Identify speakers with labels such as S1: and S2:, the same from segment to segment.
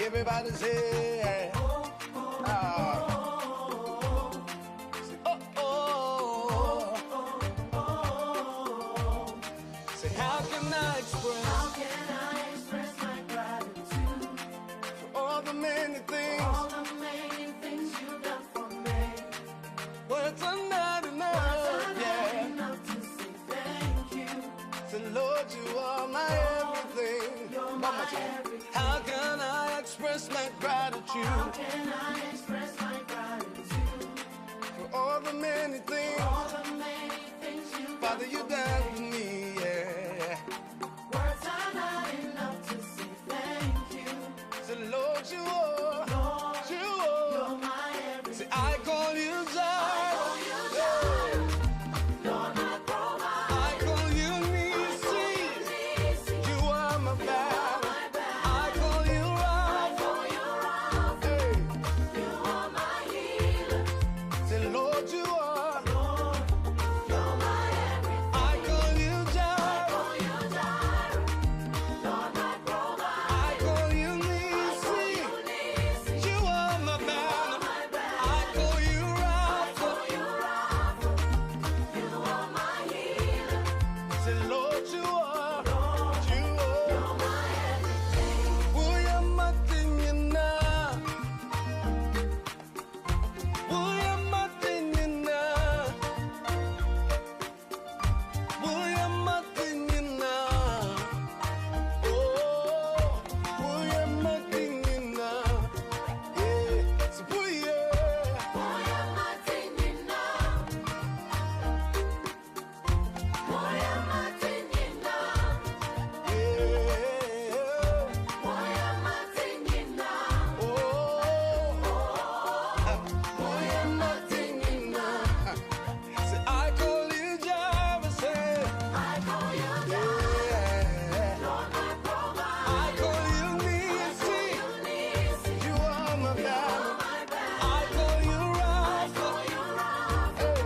S1: Everybody say, ah, say, say, how can I express my gratitude for all the many things you've done for me? Words are not enough, to say thank you. Say, Lord, you are my everything. You're my everything. How can I express my gratitude? How can I express my gratitude for all the many things, Father, you done for me, yeah. Words are not enough to say thank you. So Lord, you are, you're my everything. Say, I call you Jireh. You're my provider. I call you Nisi. You are my battle. I call you Rapha. Hey. You are my healer. Say, Lord, you are. You're my everything. I call you Jireh. You're my provider. I call you Nisi. You are my battle. I call you Rapha. You are my healer. Say, Lord, you are. You are. You're my everything. Uyamatingina. Uyamatingina. Uyamatingina. Oh, uyamatingina. Yeah. So, uyamatingina. Uyamatingina. Yeah. Uyamatingina. Oh, uyamatingina. Say, I call you Jireh, say. I call you Jireh. Lord, my provider. I call you Nisi. You are my battle. I call you Rapha. Hey.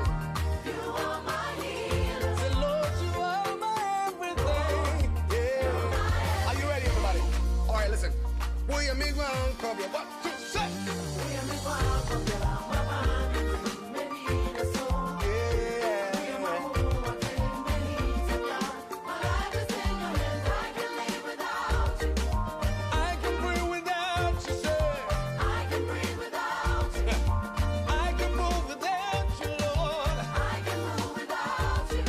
S1: You are my healer. Say, Lord, you are my everything. Yeah. Are you ready, everybody? All right, listen. Will you make one copy? 1, 2, 3. I can breathe without you, say. I can breathe without you. I can move without you, Lord. I can move without you.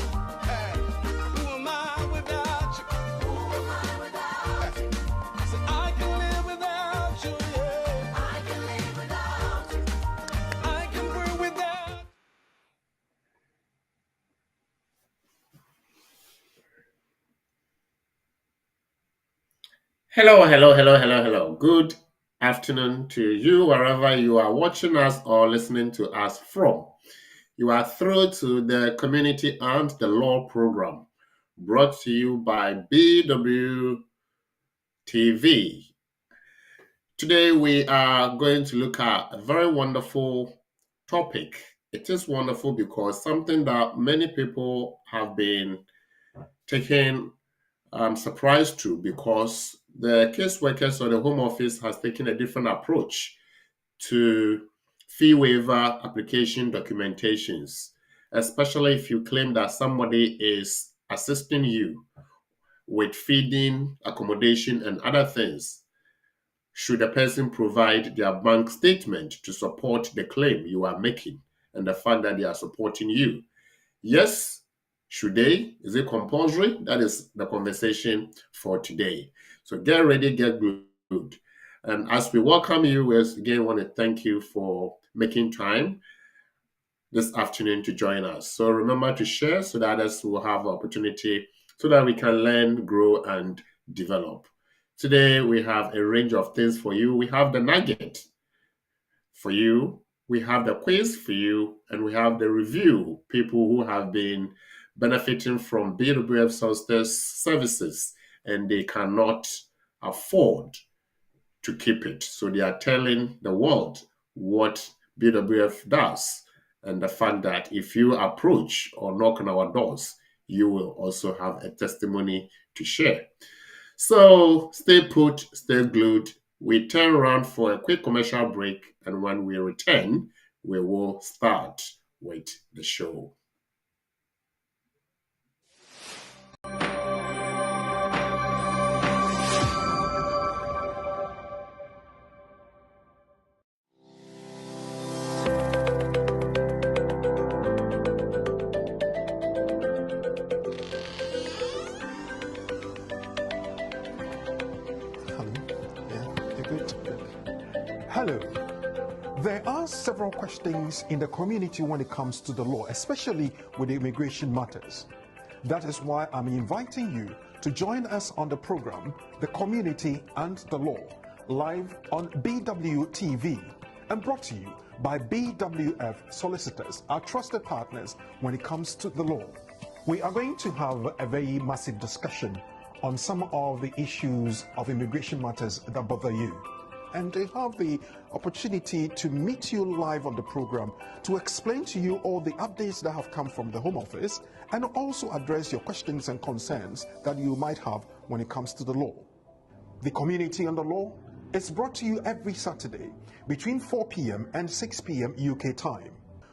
S1: Hey, who am I without you? Who am I without you? Say, I can live without you, yeah. I can live without you. I can breathe without.
S2: Hello. Good afternoon to you, wherever you are watching us or listening to us from. You are through to the Community and the Law program, brought to you by BW TV. Today, we are going to look at a very wonderful topic. It is wonderful because something that many people have been taking surprised to, because the caseworkers or the Home Office has taken a different approach to fee waiver application documentations, especially if you claim that somebody is assisting you with feeding, accommodation, and other things. Should a person provide their bank statement to support the claim you are making and the fact that they are supporting you? Yes, should they? Is it compulsory? That is the conversation for today. So get ready, get good. And as we welcome you, we again want to thank you for making time this afternoon to join us. So remember to share so that others will have opportunity so that we can learn, grow, and develop. Today, we have a range of things for you. We have the nugget for you, we have the quiz for you, and we have the review, people who have been benefiting from BWF services and they cannot afford to keep it. So they are telling the world what BWF does and the fact that if you approach or knock on our doors, you will also have a testimony to share. So stay put, stay glued, We turn around for a quick commercial break, and when we return, we will start with the show.
S3: Hello. There are several questions in the community when it comes to the law, especially with immigration matters. That is why I'm inviting you to join us on the program, The Community and the Law, live on BWTV and brought to you by BWF Solicitors, our trusted partners when it comes to the law. We are going to have a very massive discussion on some of the issues of immigration matters that bother you. And they have the opportunity to meet you live on the program to explain to you all the updates that have come from the Home Office and also address your questions and concerns that you might have when it comes to the law. The Community and the Law is brought to you every Saturday between 4 p.m. and 6 p.m. UK time.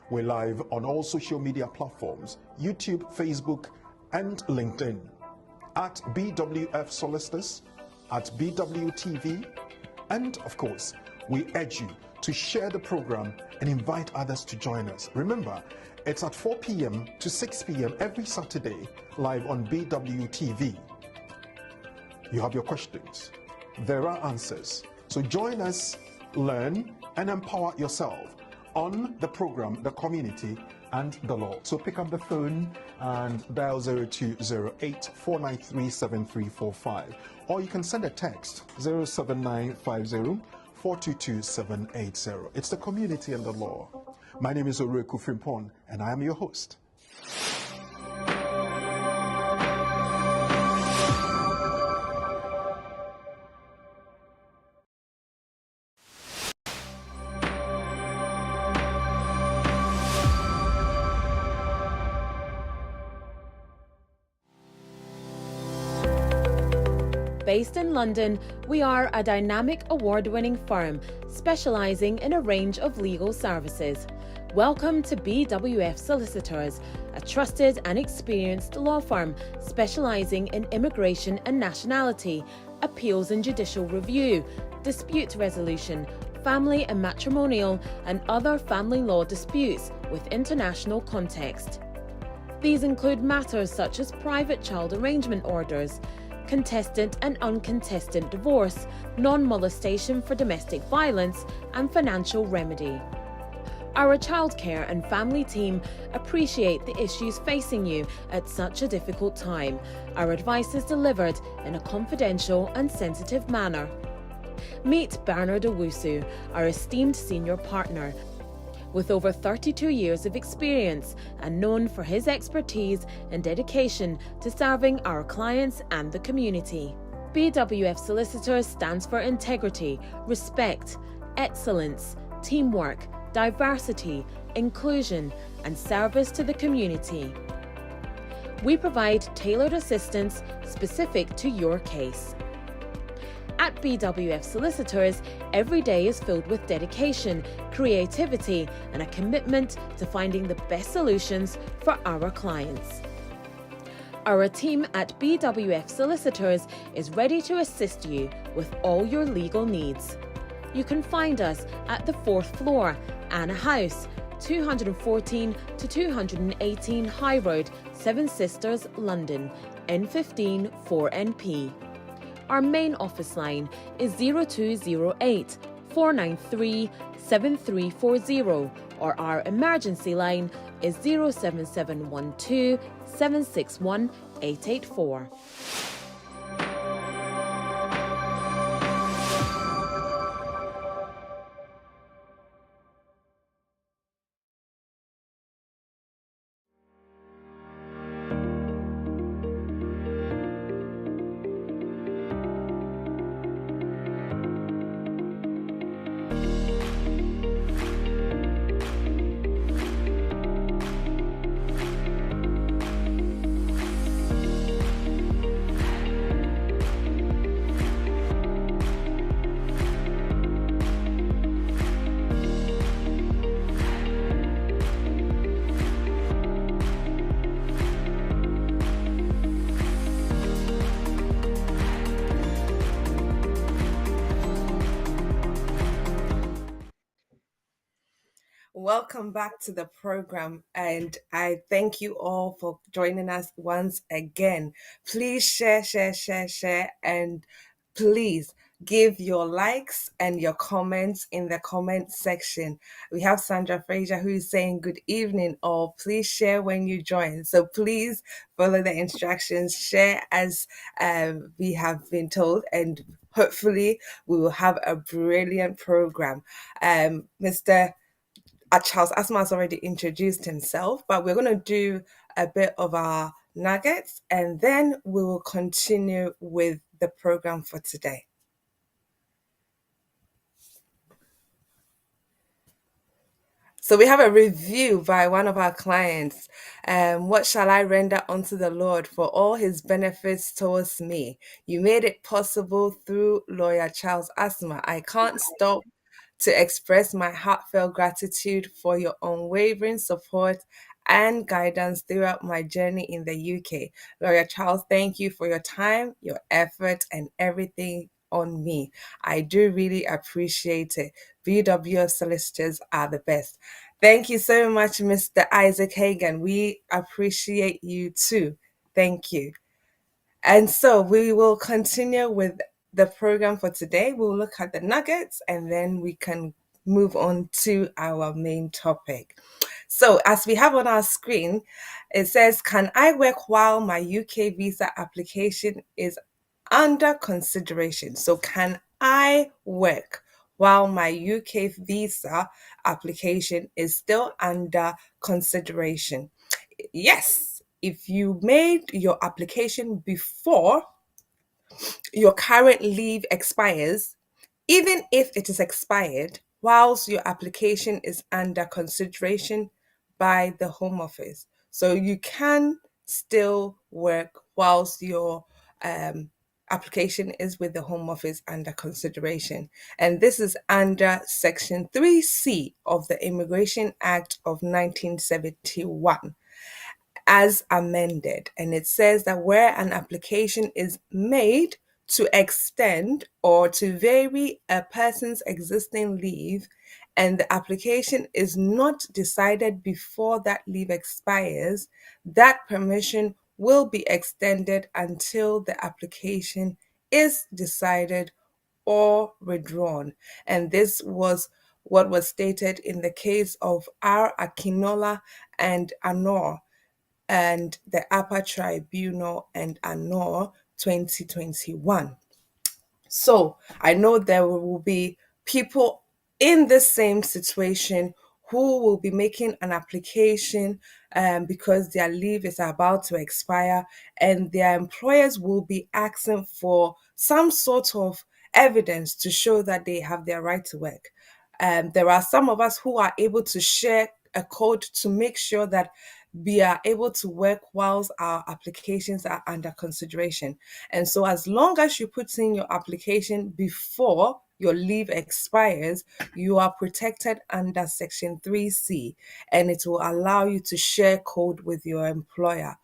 S3: We're live on all social media platforms, YouTube, Facebook, and LinkedIn, at BWF Solicitors, at BWTV, and of course, we urge you to share the program and invite others to join us. Remember, it's at 4 p.m. to 6 p.m. every Saturday, live on BWTV. You have your questions. There are answers. So join us, learn, and empower yourself on the program, The Community and the Law. So pick up the phone and dial 0208 493 7345, or you can send a text 07950 422 780. It's The Community and the Law. My name is Oreku Frimpon, and I am your host.
S4: Based in London, we are a dynamic award-winning firm specialising in a range of legal services. Welcome to BWF Solicitors, a trusted and experienced law firm specialising in immigration and nationality, appeals and judicial review, dispute resolution, family and matrimonial, and other family law disputes with international context. These include matters such as private child arrangement orders, contested and uncontested divorce, non-molestation for domestic violence, and financial remedy. Our childcare and family team appreciate the issues facing you at such a difficult time. Our advice is delivered in a confidential and sensitive manner. Meet Bernard Owusu, our esteemed senior partner. With over 32 years of experience and known for his expertise and dedication to serving our clients and the community. BWF Solicitors stands for integrity, respect, excellence, teamwork, diversity, inclusion, and service to the community. We provide tailored assistance specific to your case. At BWF Solicitors, every day is filled with dedication, creativity, and a commitment to finding the best solutions for our clients. Our team at BWF Solicitors is ready to assist you with all your legal needs. You can find us at the 4th floor, Anna House, 214 to 218 High Road, Seven Sisters, London, N15 4NP. Our main office line is 0208 493 7340, or our emergency line is 07712 761 884.
S5: welcome back to the program, and I thank you all for joining us once again. Please share, and please give your likes and your comments in the comment section. We have Sandra Fraser who is saying good evening, or please share when you join. So please follow the instructions, share as we have been told, and hopefully we will have a brilliant program. Mr. Charles Asma has already introduced himself, but we're going to do a bit of our nuggets and then we will continue with the program for today. So we have a review by one of our clients. What shall I render unto the Lord for all his benefits towards me? You made it possible through lawyer Charles Asma. I can't stop to express my heartfelt gratitude for your unwavering support and guidance throughout my journey in the UK. Lawyer Charles, thank you for your time, your effort, and everything on me. I do really appreciate it. BWF solicitors are the best. Thank you so much, Mr. Isaac Hagan. We appreciate you too. Thank you. And so we will continue with the program for today. We'll look at the nuggets and then we can move on to our main topic. So, as we have on our screen, it says, can I work while my UK visa application is under consideration? So, can I work while my UK visa application is still under consideration? Yes, if you made your application before your current leave expires, even if it is expired whilst your application is under consideration by the Home Office. So you can still work whilst your application is with the Home Office under consideration. And this is under Section 3C of the Immigration Act of 1971 as amended. And it says that where an application is made to extend or to vary a person's existing leave and the application is not decided before that leave expires, that permission will be extended until the application is decided or withdrawn. And this was what was stated in the case of R. Akinola and Anor and the Upper Tribunal and Anor 2021. So I know there will be people in the same situation who will be making an application because their leave is about to expire and their employers will be asking for some sort of evidence to show that they have their right to work. There are some of us who are able to share a code to make sure that we are able to work whilst our applications are under consideration. And so as long as you put in your application before your leave expires, you are protected under Section 3C and it will allow you to share code with your employer.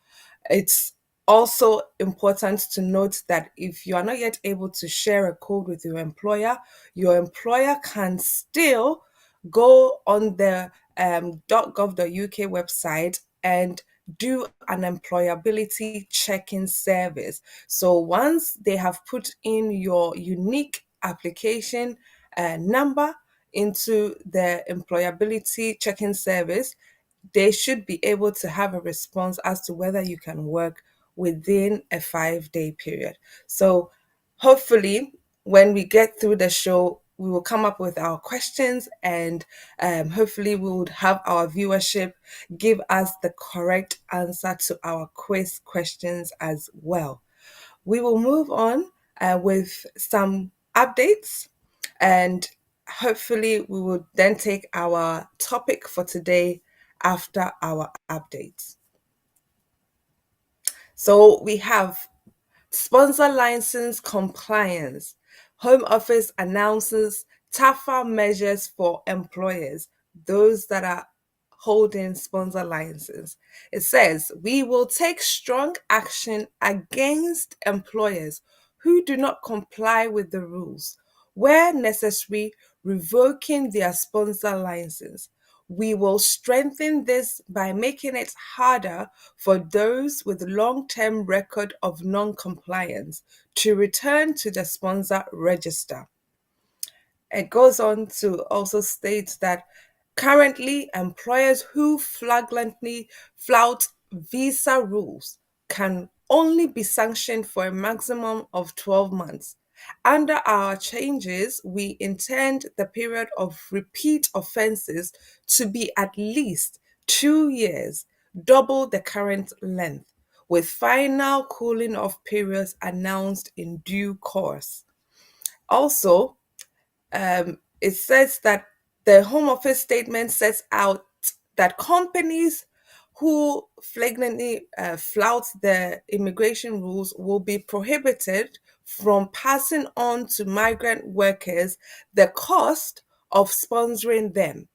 S5: It's also important to note that if you are not yet able to share a code with your employer can still go on the .gov.uk website and do an employability checking service. So once they have put in your unique application number into the employability checking service, they should be able to have a response as to whether you can work within a 5-day period. So hopefully when we get through the show, we will come up with our questions and hopefully we would have our viewership give us the correct answer to our quiz questions as well. We will move on with some updates and hopefully we will then take our topic for today after our updates. So we have sponsor license compliance. Home Office announces tougher measures for employers, those that are holding sponsor licenses. It says, we will take strong action against employers who do not comply with the rules, where necessary, revoking their sponsor license. we will strengthen this by making it harder for those with long-term record of non-compliance to return to the sponsor register. It goes on to also state that currently employers who flagrantly flout visa rules can only be sanctioned for a maximum of 12 months. Under our changes, we intend the period of repeat offenses to be at least 2 years, double the current length, with final cooling off periods announced in due course. Also, it says that the Home Office statement sets out that companies who flagrantly flout the immigration rules will be prohibited from passing on to migrant workers the cost of sponsoring them.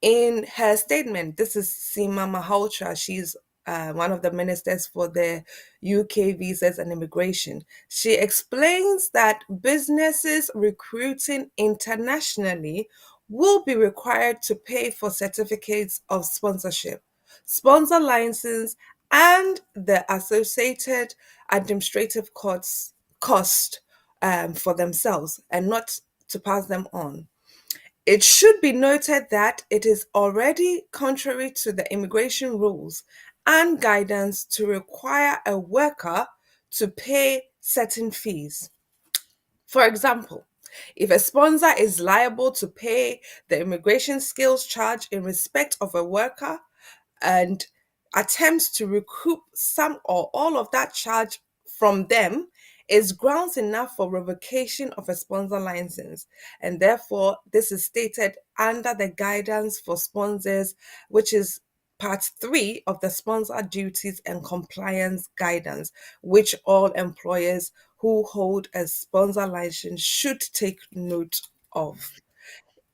S5: In her statement, this is Seema Malhotra. She's one of the ministers for the UK visas and immigration. She explains that businesses recruiting internationally will be required to pay for certificates of sponsorship, sponsor license, and the associated administrative cost for themselves, and not to pass them on. It should be noted that it is already contrary to the immigration rules and guidance to require a worker to pay certain fees. For example, if a sponsor is liable to pay the immigration skills charge in respect of a worker and attempts to recoup some or all of that charge from them, is grounds enough for revocation of a sponsor license. And therefore, this is stated under the guidance for sponsors, which is part 3 of the sponsor duties and compliance guidance, which all employers who hold a sponsor license should take note of.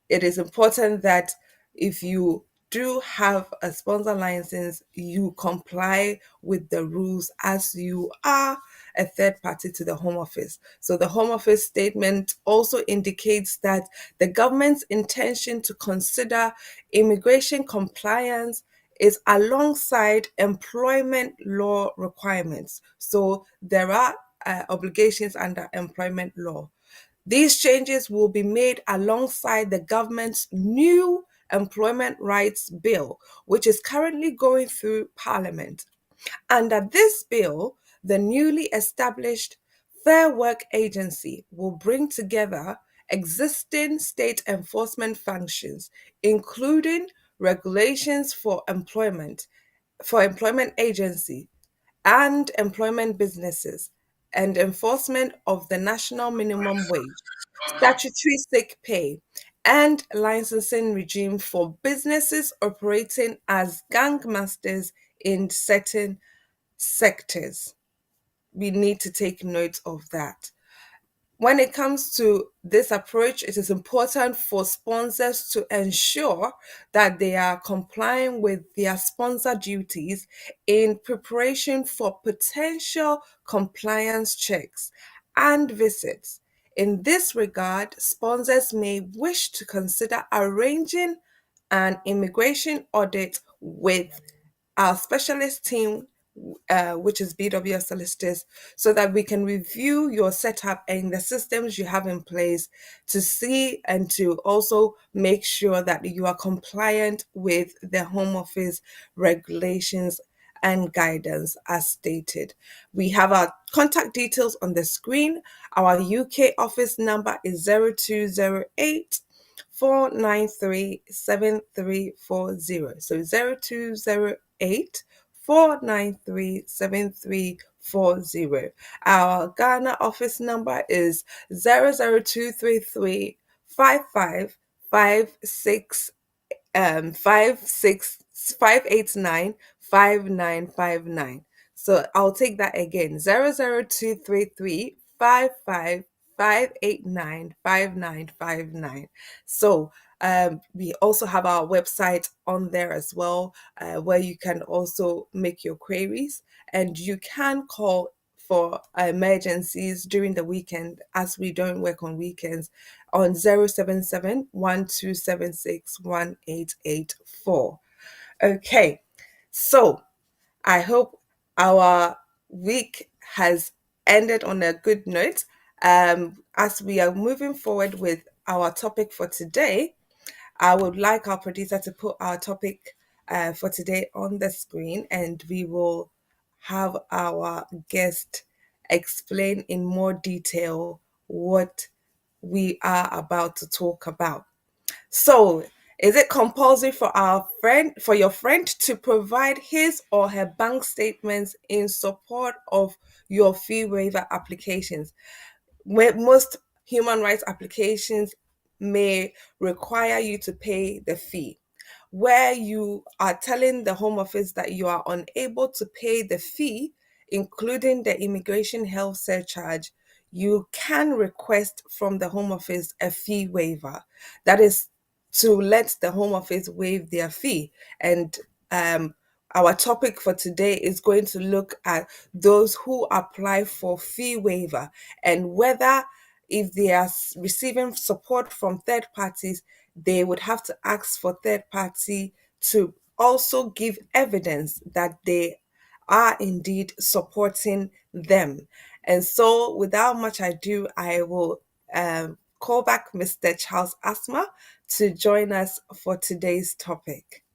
S5: It is important that if you do have a sponsor license, you comply with the rules as you are a third party to the Home Office. So the Home Office statement also indicates that the government's intention to consider immigration compliance is alongside employment law requirements. So there are obligations under employment law. These changes will be made alongside the government's new Employment Rights Bill, which is currently going through Parliament. Under this bill, the newly established Fair Work Agency will bring together existing state enforcement functions, including regulations for employment agency and employment businesses, and enforcement of the national minimum wage, statutory sick pay, and licensing regime for businesses operating as gangmasters in certain sectors. We need to take note of that. When it comes to this approach, it is important for sponsors to ensure that they are complying with their sponsor duties in preparation for potential compliance checks and visits. In this regard, sponsors may wish to consider arranging an immigration audit with our specialist team, which is BWS solicitors, so that we can review your setup and the systems you have in place to see and to also make sure that you are compliant with the Home Office regulations and guidance as stated. We have our contact details on the screen. Our UK office number is 0208 493 7340. So 0208 493 7340. Our Ghana office number is 00233 5556 589 5959. So I'll take that again. 00233 589 5959. So we also have our website on there as well, where you can also make your queries, and you can call for emergencies during the weekend, as we don't work on weekends. on 077-1276-1884. Okay, so I hope our week has ended on a good note. As we are moving forward with our topic for today, I would like our producer to put our topic for today on the screen, and we will have our guest explain in more detail what we are about to talk about. So, is it compulsory for your friend to provide his or her bank statements in support of your fee waiver applications? Where most human rights applications may require you to pay the fee, where you are telling the Home Office that you are unable to pay the fee, including the immigration health surcharge, you can request from the Home Office a fee waiver. That is to let the Home Office waive their fee. And our topic for today is going to look at those who apply for fee waiver and whether, if they are receiving support from third parties, they would have to ask for third party to also give evidence that they are indeed supporting them. And so, without much ado, I will call back Mr. Charles Asma to join us for today's topic.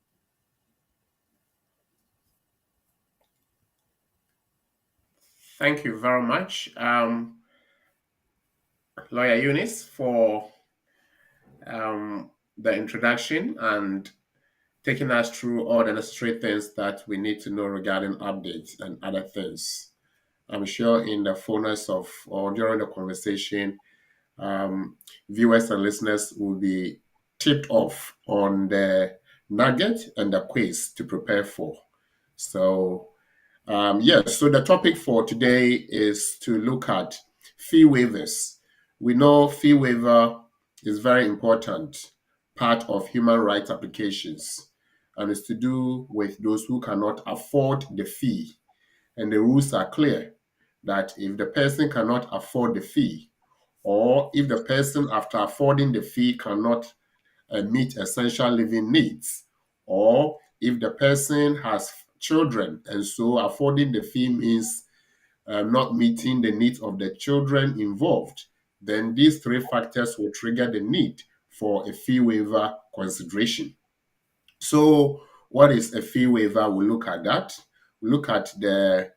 S2: Thank you very much, Lawyer Eunice, for the introduction and taking us through all the necessary things that we need to know regarding updates and other things. I'm sure in the fullness of or during the conversation, viewers and listeners will be tipped off on the nugget and the quiz to prepare for. So, yes, so the topic for today is to look at fee waivers. We know fee waiver is very important part of human rights applications, and it's to do with those who cannot afford the fee. And the rules are clear that if the person cannot afford the fee, or if the person after affording the fee cannot meet essential living needs, or if the person has children and so affording the fee means not meeting the needs of the children involved, then these three factors will trigger the need for a fee waiver consideration. So, what is a fee waiver? We'll look at that. We'll look at the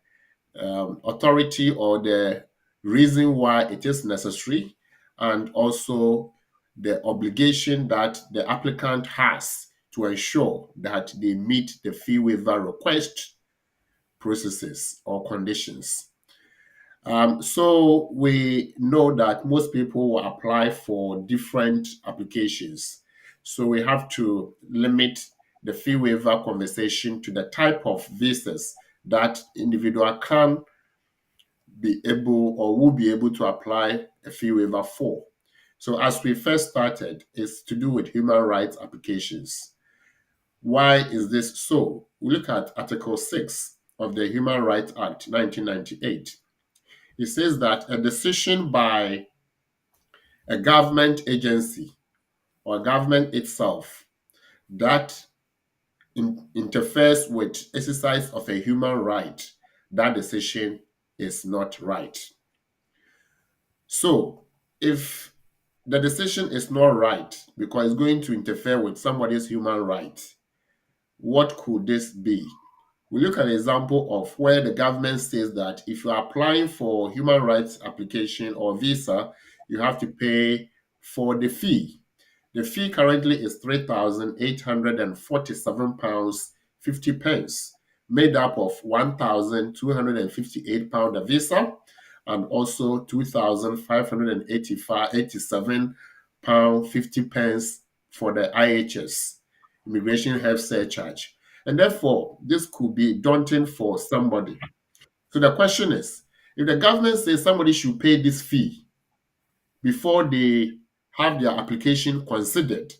S2: authority or the reason why it is necessary, and also the obligation that the applicant has to ensure that they meet the fee waiver request processes or conditions. So we know that most people will apply for different applications. So we have to limit the fee waiver conversation to the type of visas that individual can be able or will be able to apply a fee waiver for. So as we first started, it's to do with human rights applications. Why is this so? We look at Article 6 of the Human Rights Act 1998. It says that a decision by a government agency or government itself that interferes with exercise of a human right, that decision is not right. So, if the decision is not right because it's going to interfere with somebody's human rights, what could this be? We look at an example of where the government says that if you are applying for human rights application or visa, you have to pay for the fee. The fee currently is £3,847 50 pence, made up of £1,258 a visa and also £2,587 50 pence for the IHS, Immigration Health Surcharge. And therefore, this could be daunting for somebody. So the question is, if the government says somebody should pay this fee before they have their application considered,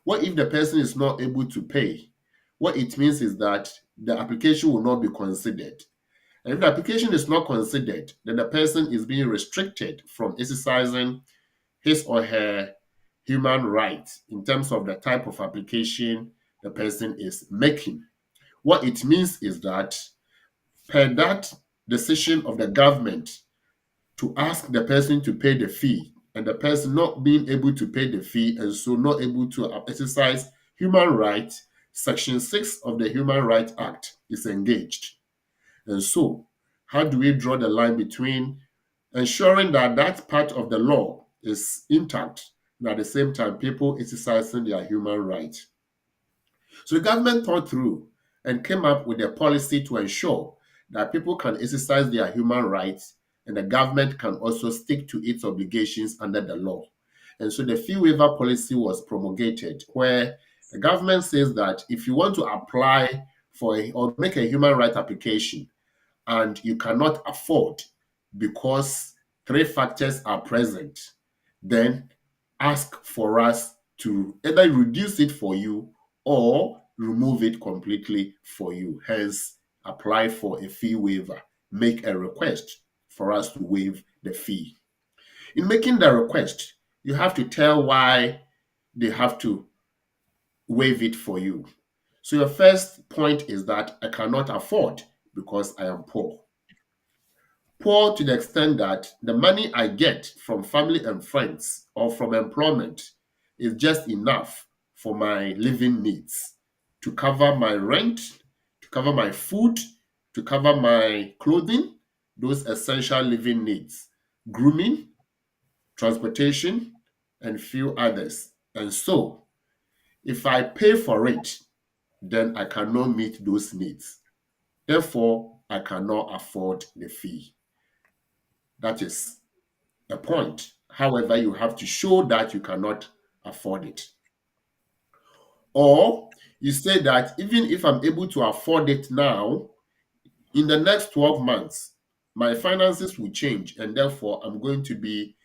S2: what if the person is not able to pay? What it means is that the application will not be considered. And if the application is not considered, then the person is being restricted from exercising his or her human rights in terms of the type of application the person is making. What it means is that per that decision of the government to ask the person to pay the fee, and the person not being able to pay the fee and so not able to exercise human rights, Section 6 of the Human Rights Act is engaged. And so, how do we draw the line between ensuring that that part of the law is intact and at the same time people exercising their human rights? So the government thought through and came up with a policy to ensure that people can exercise their human rights and the government can also stick to its obligations under the law. And so the fee waiver policy was promulgated, where the government says that if you want to apply for or make a human right application and you cannot afford because three factors are present, then ask for us to either reduce it for you or remove it completely for you. Hence, apply for a fee waiver. Make a request for us to waive the fee. In making the request, you have to tell why they have to waive it for you. So your first point is that I cannot afford because I am poor. Poor to the extent that the money I get from family and friends or from employment is just enough for my living needs to cover my rent, to cover my food, to cover my clothing, those essential living needs, grooming, transportation, and few others. And so, if I pay for it, then I cannot meet those needs. Therefore, I cannot afford the fee. That is a point. However, you have to show that you cannot afford it. Or you say that even if I'm able to afford it now, in the next 12 months, my finances will change and therefore I'm going to be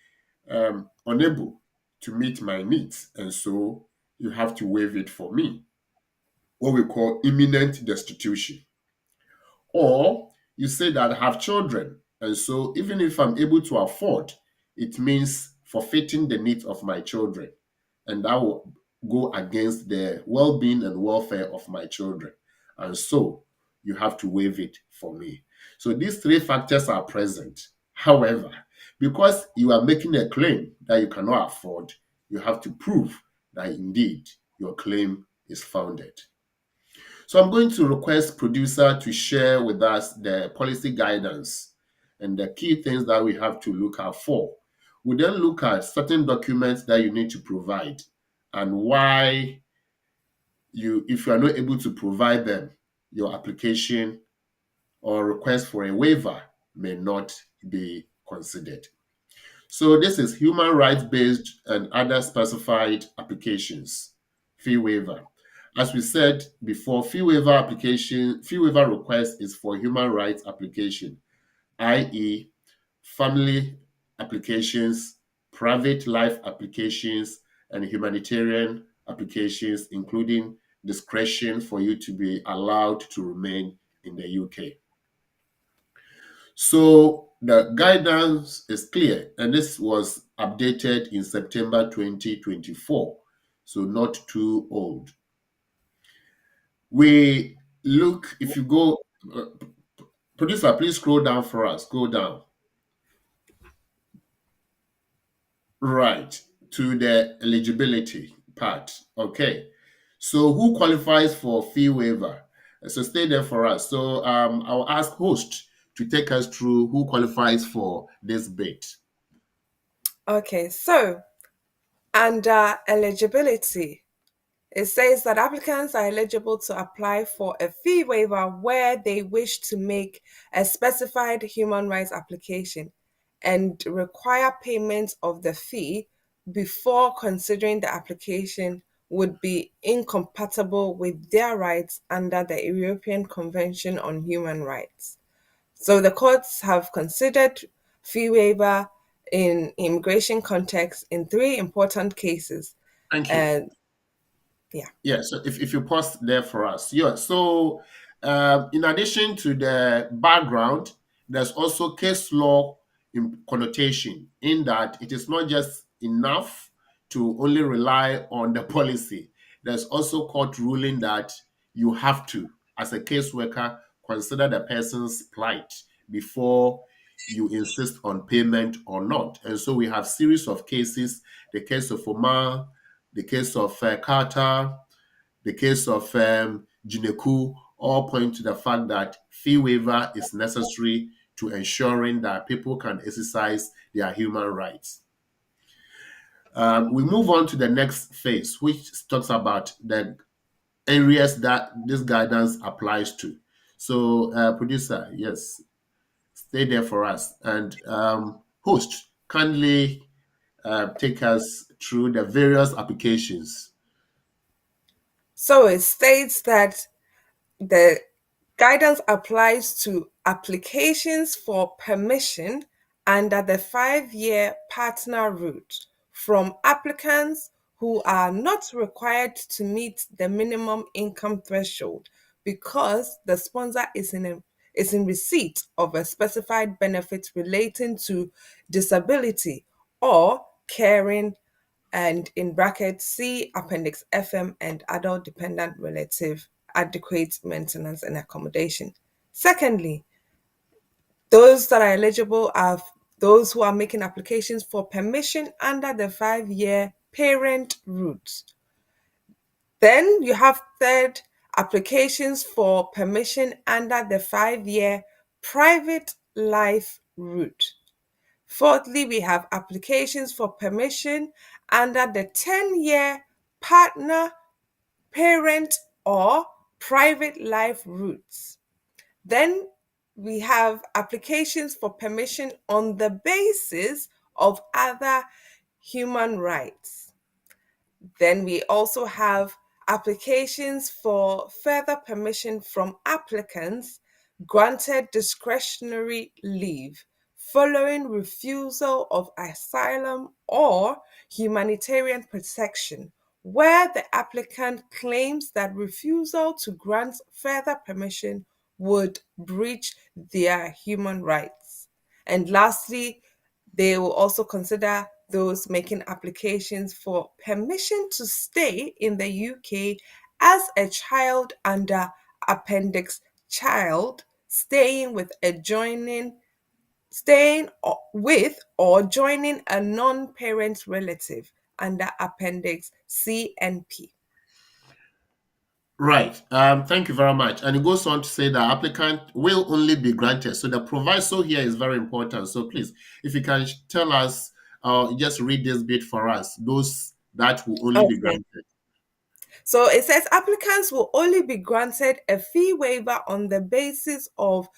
S2: unable to meet my needs. And so you have to waive it for me, what we call imminent destitution. Or you say that I have children, and so even if I'm able to afford, it means forfeiting the needs of my children, and that will go against the well-being and welfare of my children. And so you have to waive it for me. So these three factors are present. However, because you are making a claim that you cannot afford, you have to prove that indeed your claim is founded. So I'm going to request producer to share with us the policy guidance and the key things that we have to look out for. We then look at certain documents that you need to provide and why if you are not able to provide them, your application or request for a waiver may not be considered. So this is human rights based and other specified applications, fee waiver. As we said before, fee waiver request is for human rights application, i.e., family applications, private life applications, and humanitarian applications, including discretion for you to be allowed to remain in the UK. So the guidance is clear, and this was updated in September 2024, so not too old. We look, if you go, uh, producer, please scroll down for us, go down. Right, to the eligibility part. Okay. So who qualifies for fee waiver? So stay there for us. So I'll ask host to take us through who qualifies for this bit.
S5: Okay, so under eligibility, it says that applicants are eligible to apply for a fee waiver where they wish to make a specified human rights application and require payment of the fee before considering the application would be incompatible with their rights under the European Convention on Human Rights. So the courts have considered fee waiver in immigration context in three important cases.
S2: Thank you.
S5: And yeah.
S2: Yeah, so if you pause there for us. Yeah, so in addition to the background, there's also case law in connotation in that it is not just enough to only rely on the policy. There's also court ruling that you have to, as a caseworker, consider the person's plight before you insist on payment or not. And so we have series of cases, the case of Omar, the case of Carter, the case of Gineku, all point to the fact that fee waiver is necessary to ensuring that people can exercise their human rights. We move on to the next phase, which talks about the areas that this guidance applies to. So, producer, yes, stay there for us. And host, kindly take us through the various applications.
S5: So it states that the guidance applies to applications for permission under the 5-year partner route from applicants who are not required to meet the minimum income threshold because the sponsor is in receipt of a specified benefit relating to disability or caring, and in brackets see Appendix FM, and adult dependent relative adequate maintenance and accommodation. Secondly, those that are eligible are those who are making applications for permission under the 5-year parent route. Then you have third, applications for permission under the 5-year private life route. Fourthly, we have applications for permission under the 10-year partner, parent, or private life routes. Then we have applications for permission on the basis of other human rights. Then we also have applications for further permission from applicants granted discretionary leave following refusal of asylum or humanitarian protection, where the applicant claims that refusal to grant further permission would breach their human rights. And lastly, they will also consider those making applications for permission to stay in the UK as a child under Appendix Child, staying with or joining a non-parent relative under Appendix C and P.
S2: Right. Thank you very much. And it goes on to say that applicant will only be granted. So the proviso here is very important. So please, if you can tell us, just read this bit for us, those that will only be
S5: Okay.
S2: granted.
S5: So it says applicants will only be granted a fee waiver on the basis of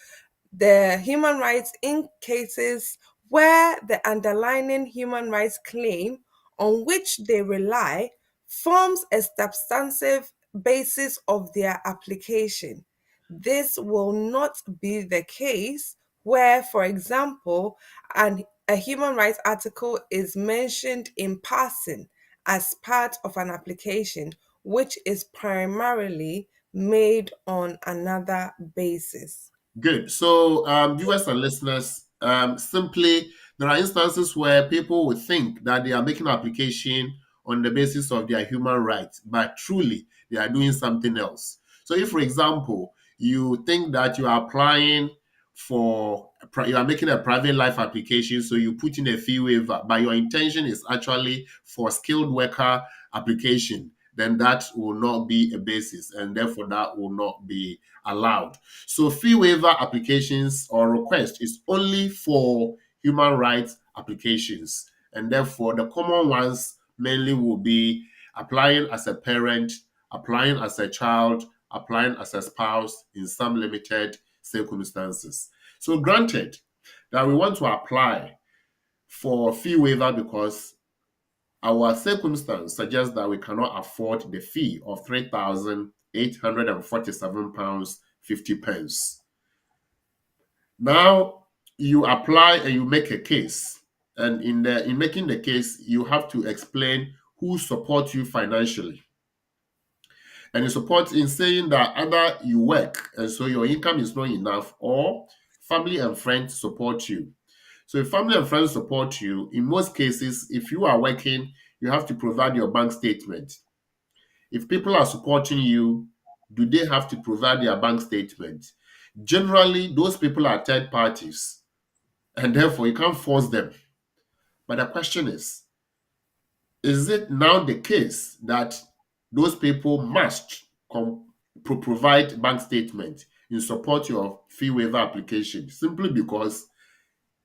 S5: the human rights in cases where the underlying human rights claim on which they rely forms a substantive basis of their application. This will not be the case where, for example, a human rights article is mentioned in passing as part of an application, which is primarily made on another basis.
S2: Good. So, viewers and listeners, simply there are instances where people would think that they are making application on the basis of their human rights, but truly they are doing something else. So, if, for example, you think that you are applying for, you are making a private life application, so you put in a fee waiver, but your intention is actually for skilled worker application, then that will not be a basis, and therefore that will not be allowed. So fee waiver applications or request is only for human rights applications. And therefore, the common ones mainly will be applying as a parent, applying as a child, applying as a spouse in some limited circumstances. So granted that we want to apply for fee waiver because our circumstance suggests that we cannot afford the fee of £3,847.50. Now you apply and you make a case. And in making the case, you have to explain who supports you financially. And you support in saying that either you work and so your income is not enough, or family and friends support you. So if family and friends support you, in most cases, if you are working, you have to provide your bank statement. If people are supporting you, do they have to provide their bank statement? Generally, those people are third parties, and therefore you can't force them. But the question is it now the case that those people must provide bank statement in support of fee waiver application simply because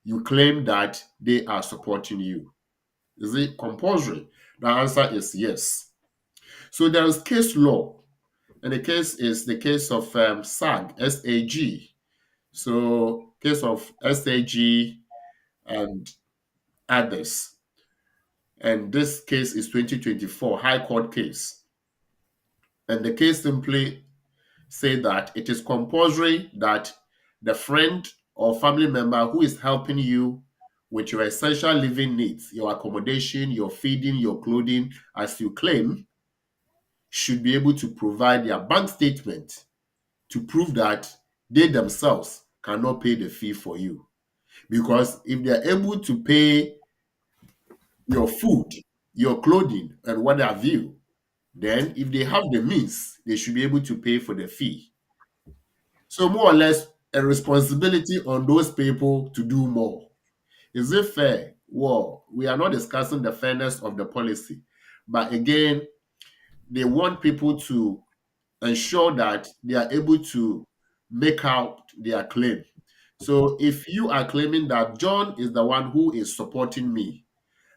S2: you claim that they are supporting you? Is it compulsory? The answer is yes. So there is case law, and the case is the case of SAG, SAG. So case of SAG and others. And this case is 2024 High Court case. And the case simply say that it is compulsory that the friend or family member who is helping you with your essential living needs, your accommodation, your feeding, your clothing, as you claim, should be able to provide their bank statement to prove that they themselves cannot pay the fee for you. Because if they are able to pay your food, your clothing, and what have you, then if they have the means, they should be able to pay for the fee. So more or less a responsibility on those people to do more. Is it fair? Well, we are not discussing the fairness of the policy, but again, they want people to ensure that they are able to make out their claim. So if you are claiming that John is the one who is supporting me,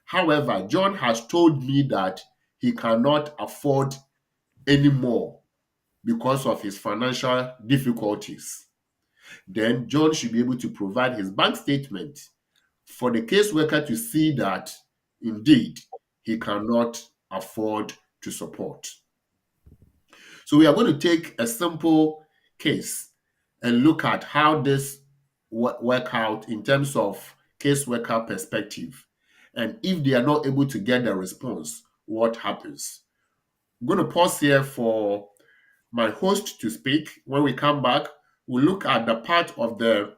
S2: however, John has told me that he cannot afford any more because of his financial difficulties, then John should be able to provide his bank statement for the caseworker to see that indeed he cannot afford to support. So we are going to take a simple case and look at how this work out in terms of caseworker perspective. And if they are not able to get a response, what happens? I'm going to pause here for my host to speak. When we come back, we'll look at the part of the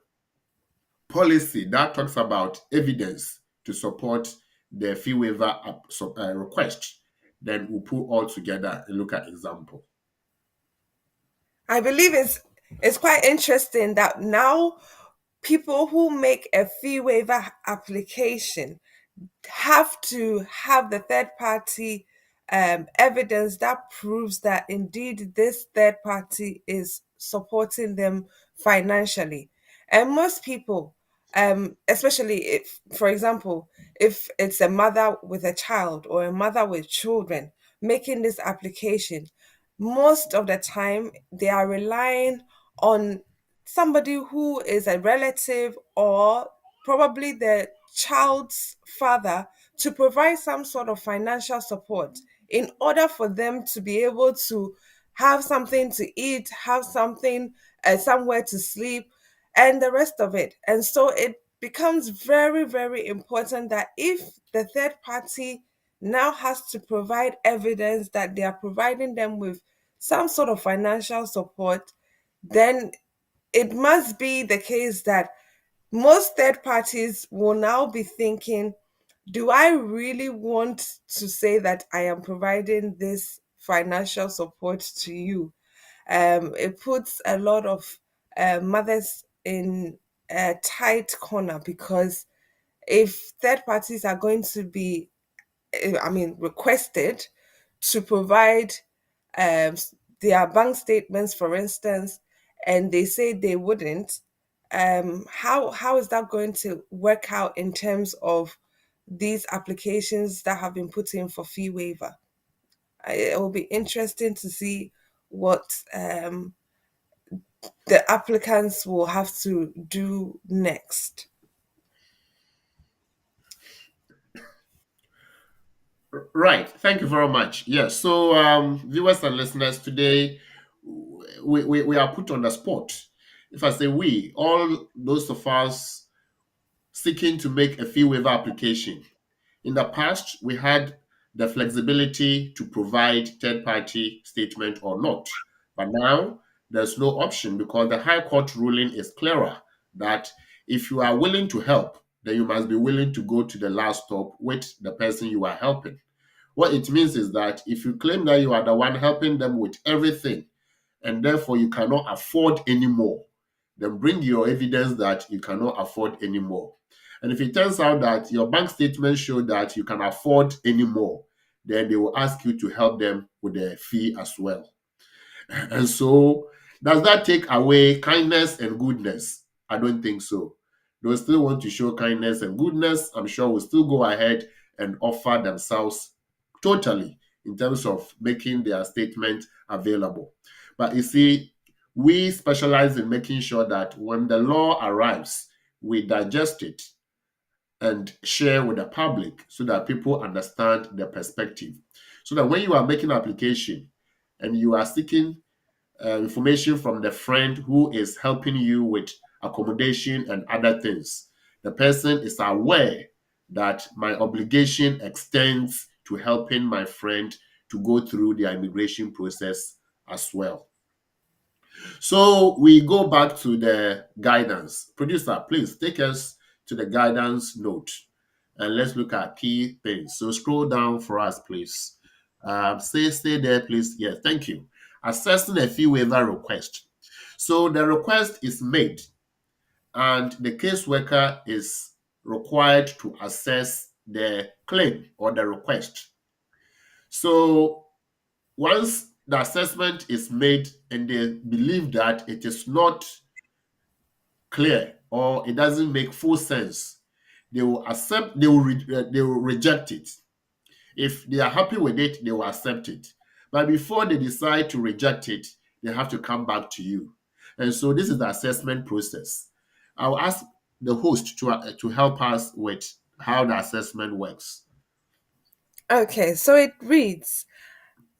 S2: policy that talks about evidence to support the fee waiver request. Then we'll put all together and look at example.
S5: I believe it's quite interesting that now people who make a fee waiver application have to have the third party evidence that proves that indeed this third party is supporting them financially. And most people, especially if, for example, if it's a mother with a child or a mother with children making this application, most of the time they are relying on somebody who is a relative or probably the child's father to provide some sort of financial support in order for them to be able to have something to eat, have something, somewhere to sleep, and the rest of it. And so it becomes very, very important that if the third party now has to provide evidence that they are providing them with some sort of financial support, then it must be the case that most third parties will now be thinking, do I really want to say that I am providing this financial support to you? It puts a lot of mothers in a tight corner because if third parties are going to be, requested to provide their bank statements, for instance, and they say they wouldn't, how is that going to work out in terms of these applications that have been put in for fee waiver? It will be interesting to see what the applicants will have to do next.
S2: Right. Thank you very much. Yes. So, viewers and listeners, today we are put on the spot. If I say we, all those of us seeking to make a fee waiver application. In the past, we had the flexibility to provide third party statement or not. But now there's no option because the High Court ruling is clearer that if you are willing to help, then you must be willing to go to the last stop with the person you are helping. What it means is that if you claim that you are the one helping them with everything, and therefore you cannot afford anymore, then bring your evidence that you cannot afford anymore. And if it turns out that your bank statements show that you can afford anymore, then they will ask you to help them with the fee as well. And so, does that take away kindness and goodness? I don't think so. They'll still want to show kindness and goodness. I'm sure will still go ahead and offer themselves totally in terms of making their statement available. But you see, we specialize in making sure that when the law arrives, we digest it and share with the public so that people understand the perspective. So that when you are making application and you are seeking information from the friend who is helping you with accommodation and other things, the person is aware that my obligation extends to helping my friend to go through the immigration process as well. So we go back to the guidance. Producer, please take us to the guidance note and let's look at key things. So scroll down for us, please. Stay there, please. Yes, thank you. Assessing a fee waiver request. So the request is made, and the caseworker is required to assess the claim or the request. So once the assessment is made and they believe that it is not clear or it doesn't make full sense, they will accept, they will reject it. If they are happy with it, they will accept it. But before they decide to reject it, they have to come back to you. And so this is the assessment process. I'll ask the host to help us with how the assessment works.
S5: Okay, so it reads,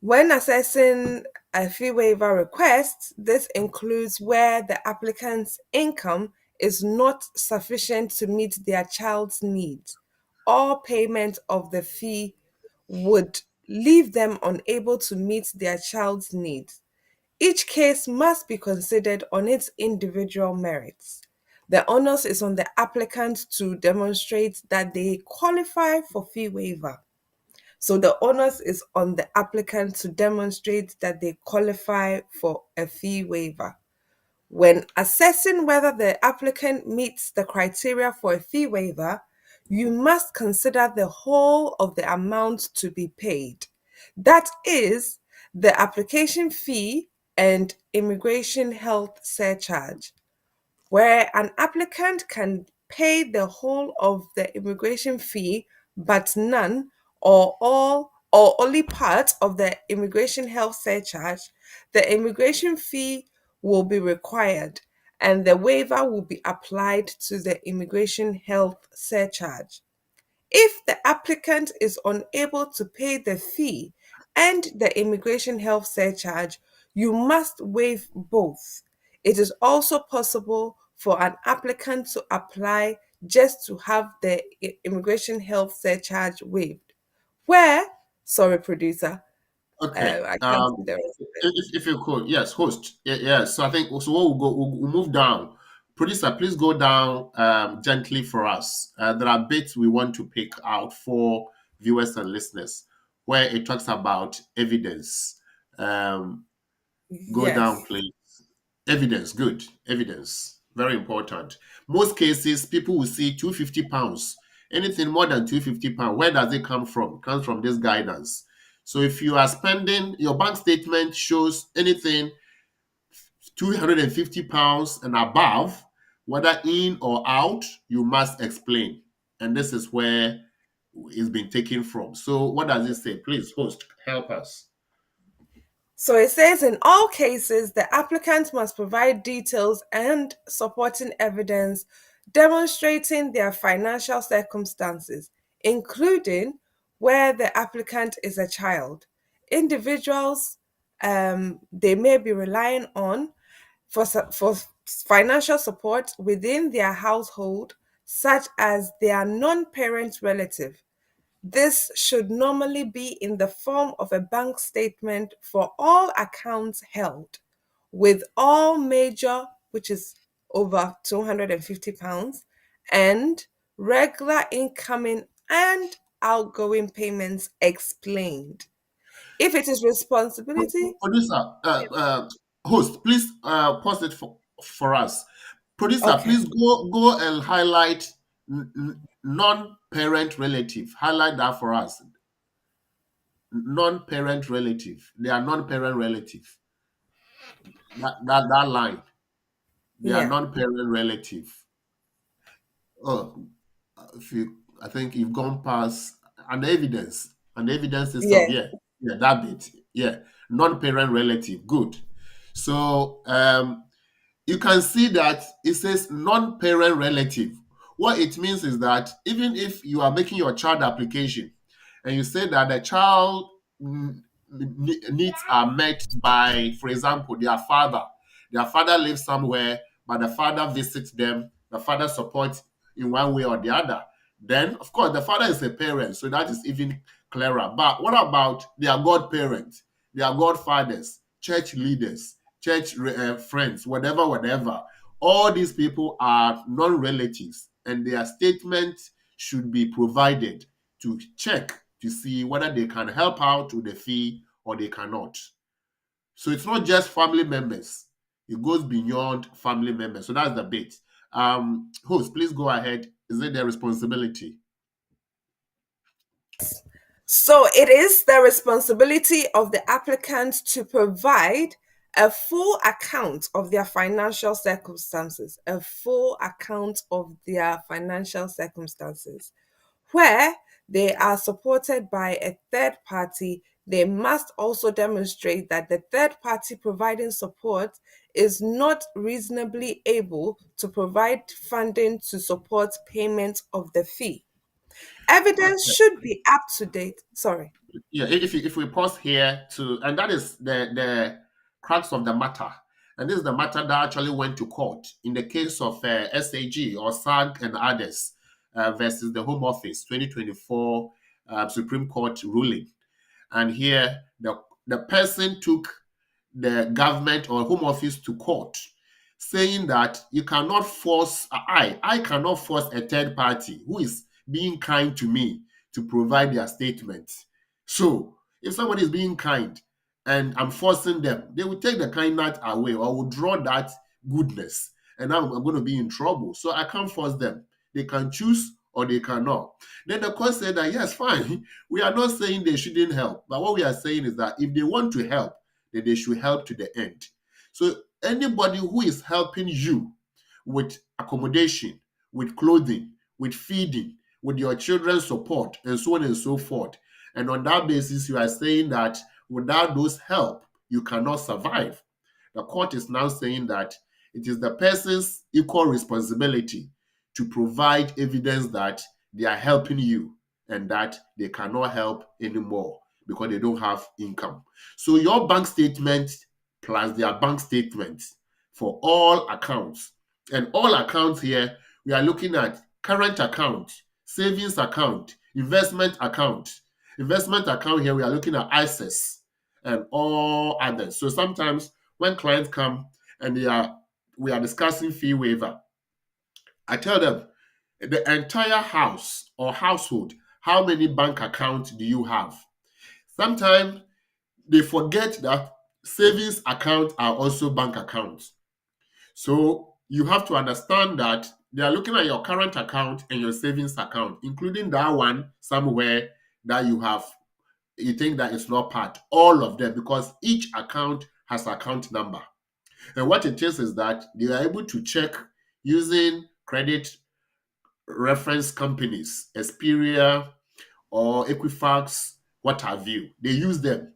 S5: when assessing a fee waiver request, this includes where the applicant's income is not sufficient to meet their child's needs, or payment of the fee would leave them unable to meet their child's needs. Each case must be considered on its individual merits. The onus is on the applicant to demonstrate that they qualify for fee waiver. So the onus is on the applicant to demonstrate that they qualify for a fee waiver. When assessing whether the applicant meets the criteria for a fee waiver, you must consider the whole of the amount to be paid. That is, the application fee and immigration health surcharge, where an applicant can pay the whole of the immigration fee but none or all or only part of the immigration health surcharge, the immigration fee will be required and the waiver will be applied to the immigration health surcharge. If the applicant is unable to pay the fee and the immigration health surcharge, you must waive both. It is also possible for an applicant to apply just to have the immigration health surcharge waived. Where, sorry, producer,
S2: Okay.
S5: I can't see the rest of it.
S2: If you could, yes, host. Yes. So I think so. What we'll go, we'll move down. Producer, please go down gently for us. There are bits we want to pick out for viewers and listeners where it talks about evidence. Go down,
S5: Yes.
S2: please. Evidence, good. Evidence, very important. Most cases, people will see £250. Anything more than £250, where does it come from? It comes from this guidance. So if you are spending, your bank statement shows anything £250 and above, whether in or out, you must explain. And this is where it's been taken from. So what does it say? Please, host, help us.
S5: So it says in all cases, the applicant must provide details and supporting evidence demonstrating their financial circumstances, including where the applicant is a child. Individuals they may be relying on for financial support within their household, such as their non parent relative. This should normally be in the form of a bank statement for all accounts held, with all major, which is over £250, and regular incoming and outgoing payments explained. If it is responsibility,
S2: Producer, host, please pause it for us. Producer,
S5: okay,
S2: please go and highlight non-parent relative. Highlight that for us. Non-parent relative. They are non-parent relative. That line. They are
S5: yeah,
S2: non-parent relative. Oh, if you, I think you've gone past an evidence. An evidence itself.
S5: yeah,
S2: Yeah, yeah, that bit. Yeah, non-parent relative. Good. So you can see that it says non-parent relative. What it means is that even if you are making your child application and you say that the child needs are met by, for example, their father lives somewhere, but the father visits them, the father supports in one way or the other, then of course the father is a parent, so that is even clearer. But what about their godparents, their godfathers, church leaders, church friends, whatever? All these people are non-relatives, and their statement should be provided to check to see whether they can help out with the fee or they cannot. So it's not just family members; it goes beyond family members. So that's the bit. Host, please go ahead. Is it their responsibility?
S5: so it is the responsibility of the applicant to provide a full account of their financial circumstances, a full account of their financial circumstances. Where they are supported by a third party, they must also demonstrate that the third party providing support is not reasonably able to provide funding to support payment of the fee. Evidence should be up to date. Sorry.
S2: Yeah, if we pause here to, and that is the crux of the matter, and this is the matter that actually went to court in the case of SAG or SAG and others versus the Home Office 2024 Supreme Court ruling. And here the person took the government or Home Office to court, saying that you cannot force, I cannot force a third party who is being kind to me to provide their statement. So if somebody is being kind and I'm forcing them, they will take the kindness away or will draw that goodness. And now I'm going to be in trouble. So I can't force them. They can choose or they cannot. Then the court said that, yes, fine. We are not saying they shouldn't help. But what we are saying is that if they want to help, then they should help to the end. So anybody who is helping you with accommodation, with clothing, with feeding, with your children's support, and so on and so forth, and on that basis, you are saying that without those help, you cannot survive. The court is now saying that it is the person's equal responsibility to provide evidence that they are helping you and that they cannot help anymore because they don't have income. So your bank statement plus their bank statement for all accounts. And all accounts here, we are looking at current account, savings account, investment account. Investment account here, we are looking at ISAs and all others. So sometimes when clients come and we are discussing fee waiver, I tell them the entire house or household, how many bank accounts do you have? Sometimes they forget that savings accounts are also bank accounts. So you have to understand that they are looking at your current account and your savings account, including that one somewhere that you think that it's not part, all of them, because each account has account number. And what it is that they are able to check using credit reference companies, Xperia or Equifax, what have you. They use them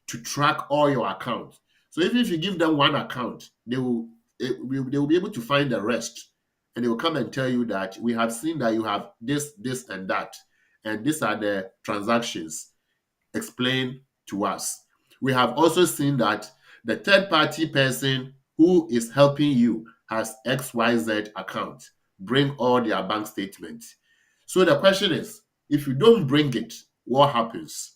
S2: to track all your accounts. So even if you give them one account, they will be able to find the rest. And they will come and tell you that we have seen that you have this, and that. And these are the transactions. Explain to us. We have also seen that the third party person who is helping you has XYZ account. Bring all their bank statements. So the question is, if you don't bring it, what happens?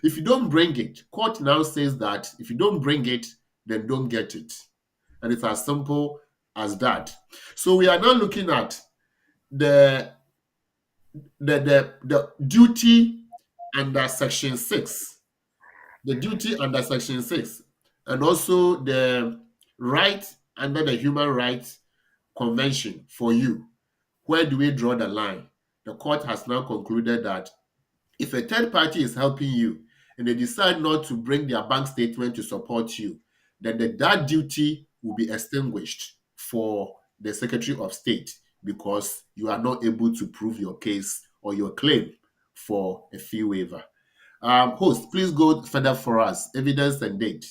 S2: If you don't bring it, court now says that if you don't bring it, then don't get it. And it's as simple as that. So we are now looking at the the duty under Section 6, the duty under Section 6, and also the right under the Human Rights Convention for you. Where do we draw the line? The court has now concluded that if a third party is helping you and they decide not to bring their bank statement to support you, then that duty will be extinguished for the Secretary of State because you are not able to prove your case or your claim for a fee waiver. Host, please go further for us. Evidence and date.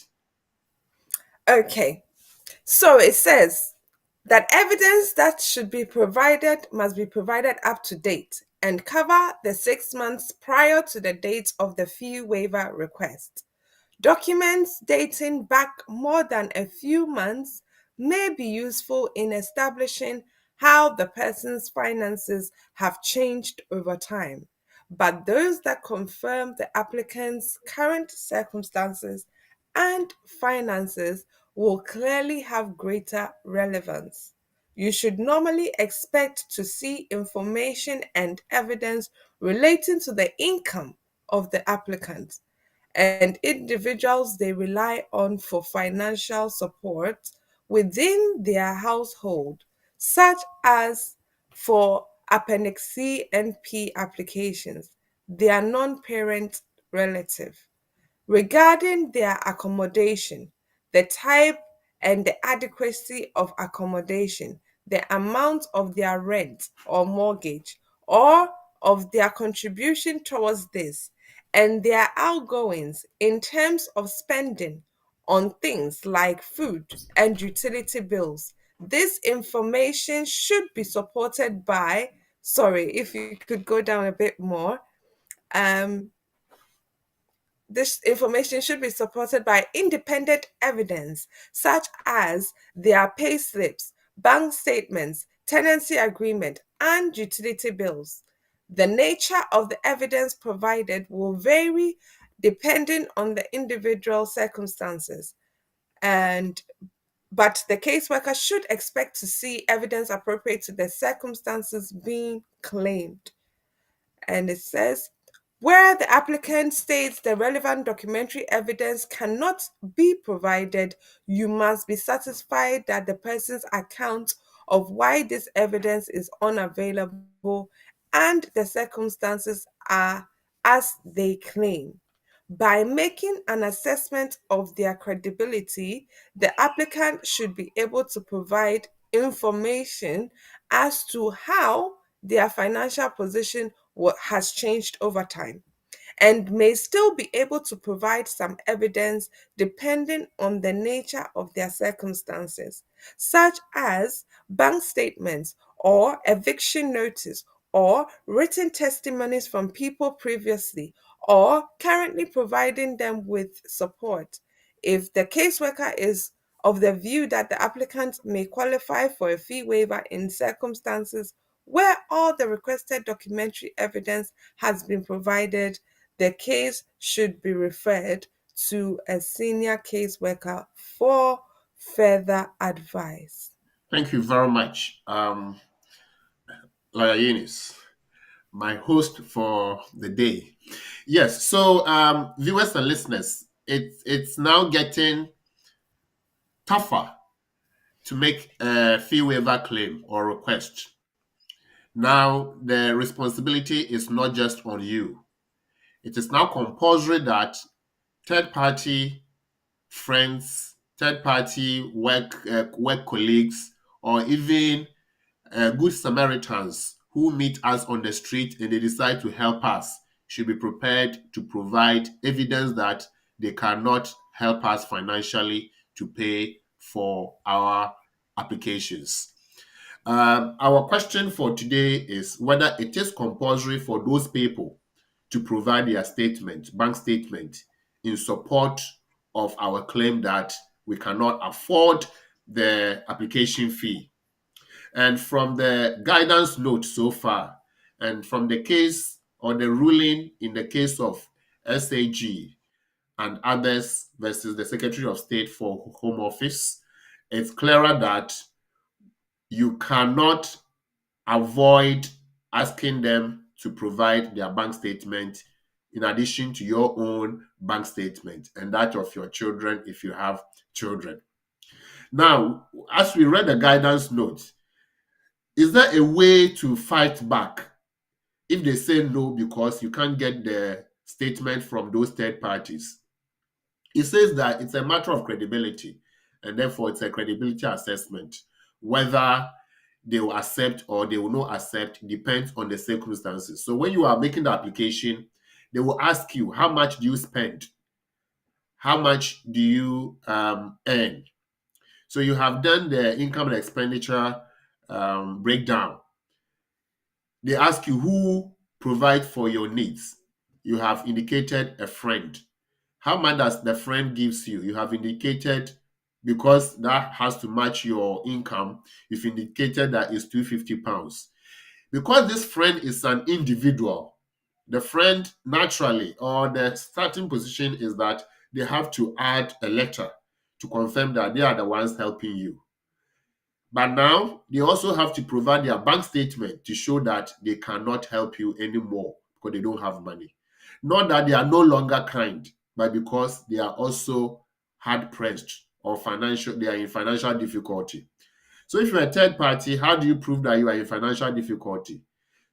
S5: Okay, so it says that evidence that should be provided must be provided up to date and cover the 6 months prior to the date of the fee waiver request. Documents dating back more than a few months may be useful in establishing how the person's finances have changed over time, but those that confirm the applicant's current circumstances and finances will clearly have greater relevance. You should normally expect to see information and evidence relating to the income of the applicant and individuals they rely on for financial support within their household, such as for Appendix C and P applications, their non parent relative regarding their accommodation, the type and the adequacy of accommodation, the amount of their rent or mortgage, or of their contribution towards this, and their outgoings in terms of spending on things like food and utility bills. This information should be supported by, sorry, if you could go down a bit more, um, this information should be supported by independent evidence, such as their pay slips, bank statements, tenancy agreement, and utility bills. The nature of the evidence provided will vary depending on the individual circumstances, and but the caseworker should expect to see evidence appropriate to the circumstances being claimed. And it says, where the applicant states the relevant documentary evidence cannot be provided, you must be satisfied that the person's account of why this evidence is unavailable and the circumstances are as they claim. By making an assessment of their credibility, the applicant should be able to provide information as to how their financial position has changed over time and may still be able to provide some evidence depending on the nature of their circumstances, such as bank statements or eviction notice or written testimonies from people previously or currently providing them with support. If the caseworker is of the view that the applicant may qualify for a fee waiver in circumstances where all the requested documentary evidence has been provided, the case should be referred to a senior caseworker for further advice.
S2: Thank you very much, Lawyer Eunice, my host for the day. Yes, so viewers and listeners, it's now getting tougher to make a fee waiver claim or request. Now, the responsibility is not just on you. It is now compulsory that third party friends, third party work colleagues, or even good Samaritans who meet us on the street and they decide to help us should be prepared to provide evidence that they cannot help us financially to pay for our applications. Our question for today is whether it is compulsory for those people to provide their statement, bank statement, in support of our claim that we cannot afford the application fee. And from the guidance note so far, and from the case or the ruling in the case of SAG and others versus the Secretary of State for Home Office, it's clearer that you cannot avoid asking them to provide their bank statement in addition to your own bank statement and that of your children if you have children. Now, as we read the guidance note, is there a way to fight back if they say no because you can't get the statement from those third parties? It says that it's a matter of credibility, and therefore it's a credibility assessment. Whether they will accept or they will not accept depends on the circumstances. So when you are making the application, they will ask you, how much do you spend? How much do you earn? So you have done the income and expenditure breakdown. They ask you who provides for your needs. You have indicated a friend. How much does the friend gives you? You have indicated, because that has to match your income, you've indicated that it's £250. Because this friend is an individual, the friend naturally, or the starting position is that they have to add a letter to confirm that they are the ones helping you. But now they also have to provide their bank statement to show that they cannot help you anymore because they don't have money. Not that they are no longer kind, but because they are also hard pressed or they are in financial difficulty. So if you're a third party, how do you prove that you are in financial difficulty?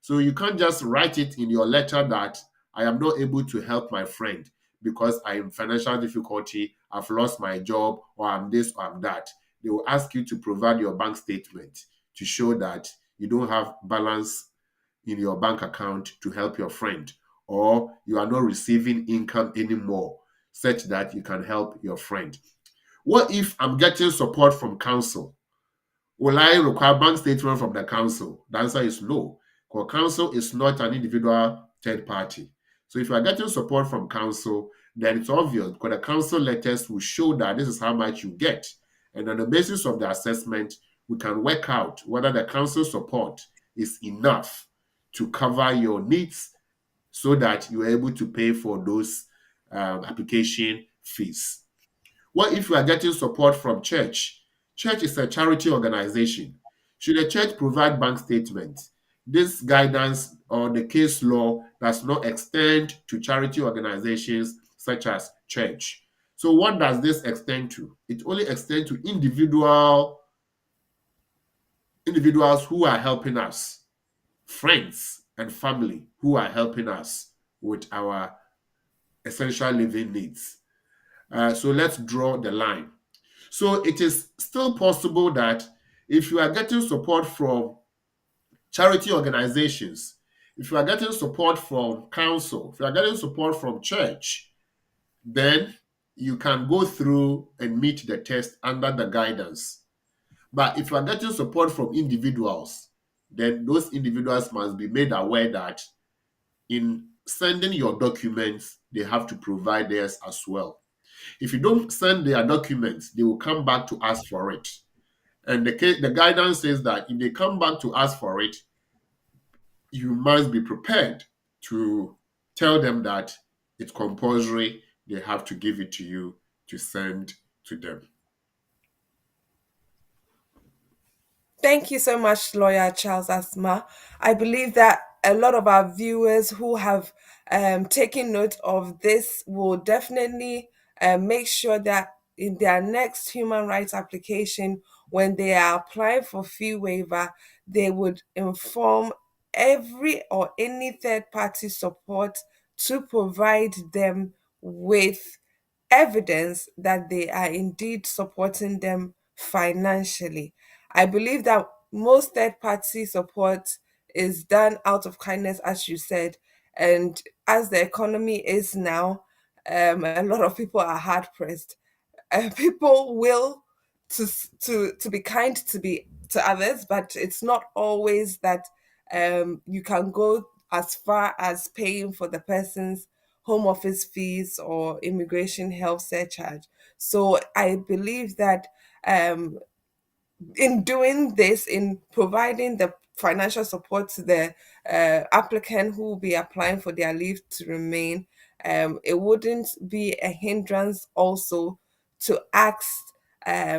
S2: So you can't just write it in your letter that I am not able to help my friend because I am in financial difficulty, I've lost my job, or I'm this or I'm that. They will ask you to provide your bank statement to show that you don't have balance in your bank account to help your friend, or you are not receiving income anymore such that you can help your friend. What if I'm getting support from council? Will I require bank statement from the council? The answer is no, because council is not an individual third party. So if you are getting support from council, then it's obvious because the council letters will show that this is how much you get. And on the basis of the assessment, we can work out whether the council support is enough to cover your needs so that you are able to pay for those application fees. What if you are getting support from church? Church is a charity organization. Should the church provide bank statements? This guidance or the case law does not extend to charity organizations such as church. So what does this extend to? It only extends to individuals who are helping us, friends and family who are helping us with our essential living needs. So let's draw the line. So it is still possible that if you are getting support from charity organizations, if you are getting support from council, if you are getting support from church, then you can go through and meet the test under the guidance. But if you are getting support from individuals, then those individuals must be made aware that in sending your documents, they have to provide theirs as well. If you don't send their documents, they will come back to ask for it. And the guidance says that if they come back to ask for it, you must be prepared to tell them that it's compulsory. They have to give it to you to send to them.
S5: Thank you so much, Lawyer Charles Asma. I believe that a lot of our viewers who have taken note of this will definitely make sure that in their next human rights application, when they are applying for fee waiver, they would inform every or any third party support to provide them with evidence that they are indeed supporting them financially. I believe that most third party support is done out of kindness, as you said. And as the economy is now, a lot of people are hard pressed. People will to be kind to others, but it's not always that you can go as far as paying for the person's home office fees or immigration health surcharge. So I believe that um, in doing this, in providing the financial support to the applicant who will be applying for their leave to remain, it wouldn't be a hindrance also to ask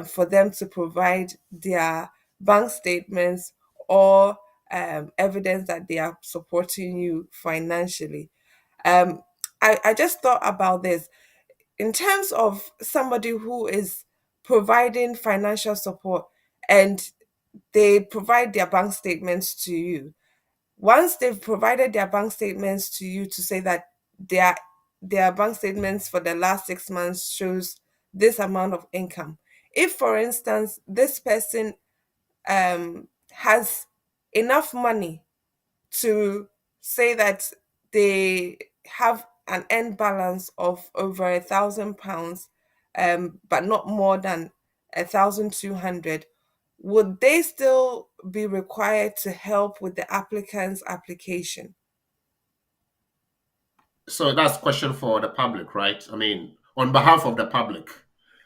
S5: for them to provide their bank statements or evidence that they are supporting you financially. Um, I just thought about this in terms of somebody who is providing financial support and they provide their bank statements to you. Once they've provided their bank statements to you to say that their their bank statements for the last 6 months shows this amount of income. If, for instance, this person has enough money to say that they have an end balance of over £1,000, but not more than 1,200, would they still be required to help with the applicant's application?
S2: So that's a question for the public, right? I mean, on behalf of the public.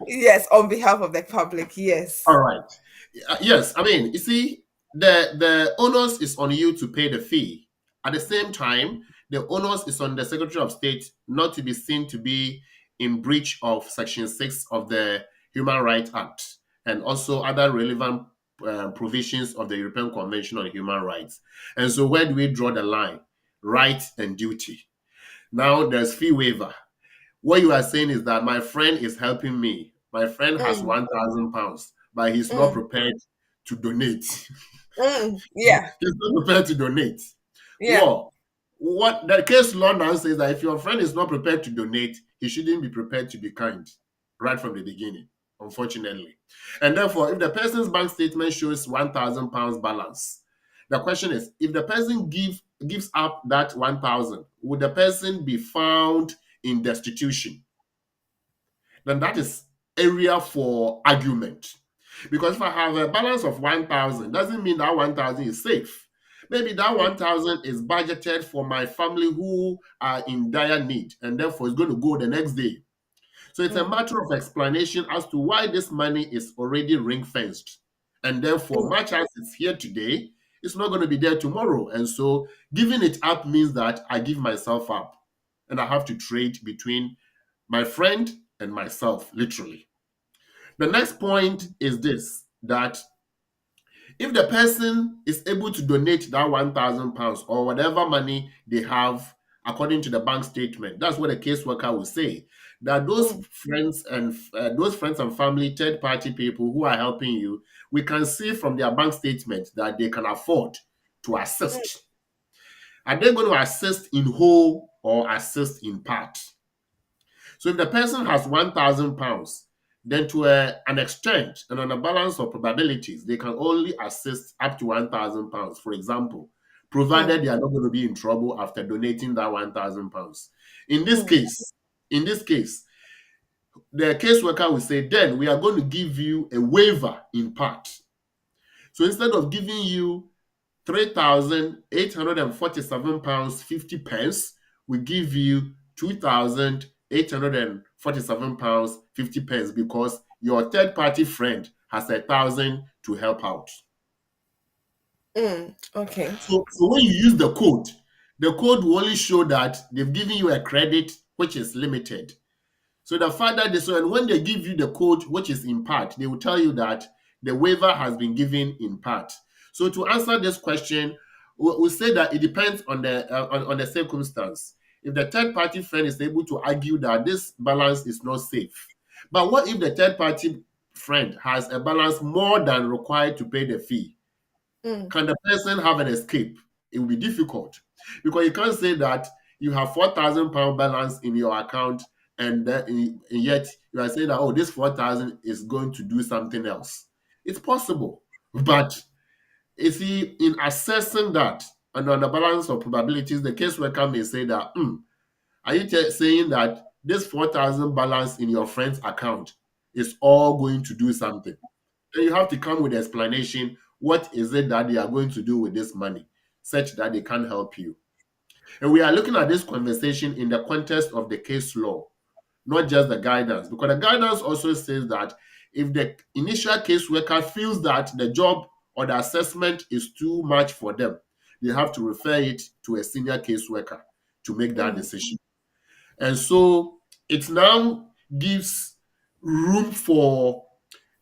S5: Yes, on behalf of the public, yes.
S2: All right. Yes, I mean, you see, the onus is on you to pay the fee. At the same time, the onus is on the Secretary of State not to be seen to be in breach of Section 6 of the Human Rights Act and also other relevant provisions of the European Convention on Human Rights. And so, where do we draw the line? Right and duty. Now, there's fee waiver. What you are saying is that my friend is helping me. My friend has
S5: Mm,
S2: £1,000, but he's not
S5: mm,
S2: prepared to donate.
S5: yeah,
S2: He's not prepared to donate.
S5: yeah.
S2: Well, what the case law now says that if your friend is not prepared to donate, he shouldn't be prepared to be kind right from the beginning, unfortunately. And therefore, if the person's bank statement shows £1,000 balance, the question is, if the person gives up that 1,000, would the person be found in destitution? Then that is area for argument. Because if I have a balance of 1,000, doesn't mean that 1,000 is safe. Maybe that
S5: Mm,
S2: 1,000 is budgeted for my family who are in dire need, and therefore it's going to go the next day. So it's a
S5: mm,
S2: matter of explanation as to why this money is already ring fenced. And therefore,
S5: mm,
S2: much as it's here today, it's not going to be there tomorrow. And so giving it up means that I give myself up and I have to trade between my friend and myself, literally. The next point is this, that if the person is able to donate that £1,000 or whatever money they have according to the bank statement, that's what a caseworker will say. That
S5: mm,
S2: those friends and family, third party people who are helping you, we can see from their bank statement that they can afford to
S5: mm,
S2: assist. Are they going to assist in whole or assist in part? So if the person has £1,000, then to an extent and on a balance of probabilities, they can only assist up to £1,000, for example,
S5: mm,
S2: provided they are not going to be in trouble after donating that £1,000. In this
S5: mm,
S2: case, in this case, the caseworker will say, then we are going to give you a waiver in part. So instead of giving you £3,847 50 pence, we give you £2,847 50 pence because your third party friend has 1,000 to help out.
S5: okay.
S2: So when you use the code will only show that they've given you a credit which is limited. So the fact that and when they give you the code, which is in part, they will tell you that the waiver has been given in part. So to answer this question, we'll say that it depends on on the circumstance. If the third party friend is able to argue that this balance is not safe, but what if the third party friend has a balance more than required to pay the fee?
S5: Mm,
S2: Can the person have an escape? It will be difficult because you can't say that you have £4,000 balance in your account and yet you are saying that, oh, this 4,000 is going to do something else. It's possible, but you see, in assessing that and on the balance of probabilities, the caseworker may say that, are you saying that this 4,000 balance in your friend's account is all going to do something? Then you have to come with explanation. What is it that they are going to do with this money, such that they can help you? And we are looking at this conversation in the context of the case law, not just the guidance, because the guidance also says that if the initial caseworker feels that the job or the assessment is too much for them, they have to refer it to a senior caseworker to make that
S5: mm,
S2: decision. And so it now gives room for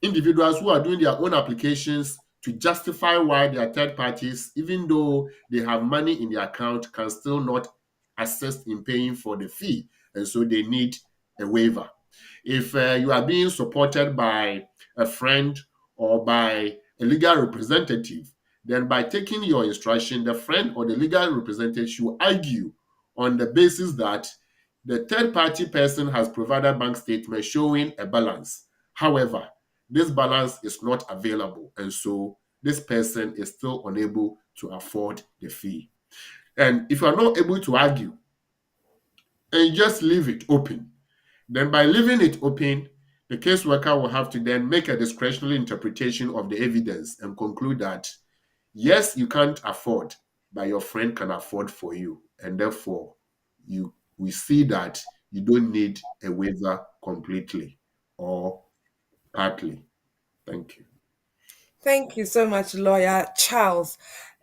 S2: individuals who are doing their own applications to justify why their third parties, even though they have money in their account, can still not assist in paying for the fee. And so they need a waiver. If you are being supported by a friend or by a legal representative, then by taking your instruction, the friend or the legal representative should argue on the basis that the third party person has provided bank statement showing a balance. However, this balance is not available, and so this person is still unable to afford the fee. And if you are not able to argue and you just leave it open, then by leaving it open, the caseworker will have to then make a discretionary interpretation of the evidence and conclude that yes, you can't afford, but your friend can afford for you. And therefore, we see that you don't need a waiver completely or partly. Thank you.
S5: Thank you so much, Lawyer Charles.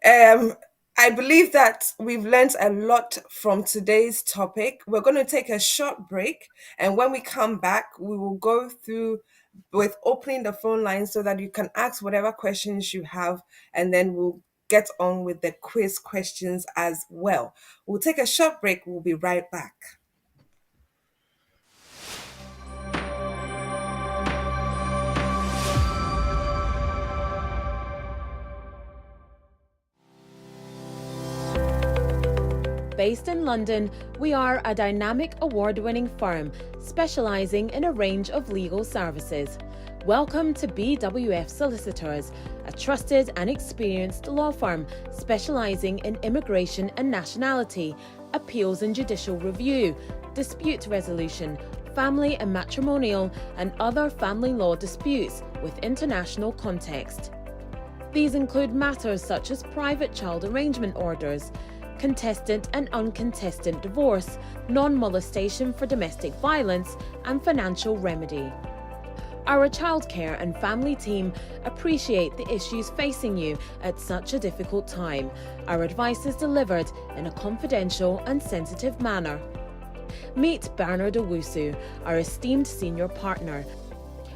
S5: Um, I believe that we've learned a lot from today's topic. We're going to take a short break, and when we come back, we will go through with opening the phone line so that you can ask whatever questions you have, and then we'll get on with the quiz questions as well. We'll take a short break. We'll be right back.
S4: Based in London, we are a dynamic award-winning firm specialising in a range of legal services. Welcome to BWF Solicitors, a trusted and experienced law firm specialising in immigration and nationality, appeals and judicial review, dispute resolution, family and matrimonial, and other family law disputes with international context. These include matters such as private child arrangement orders, contestant and uncontested divorce, non-molestation for domestic violence, and financial remedy. Our childcare and family team appreciate the issues facing you at such a difficult time. Our advice is delivered in a confidential and sensitive manner. Meet Bernard Owusu, our esteemed senior partner,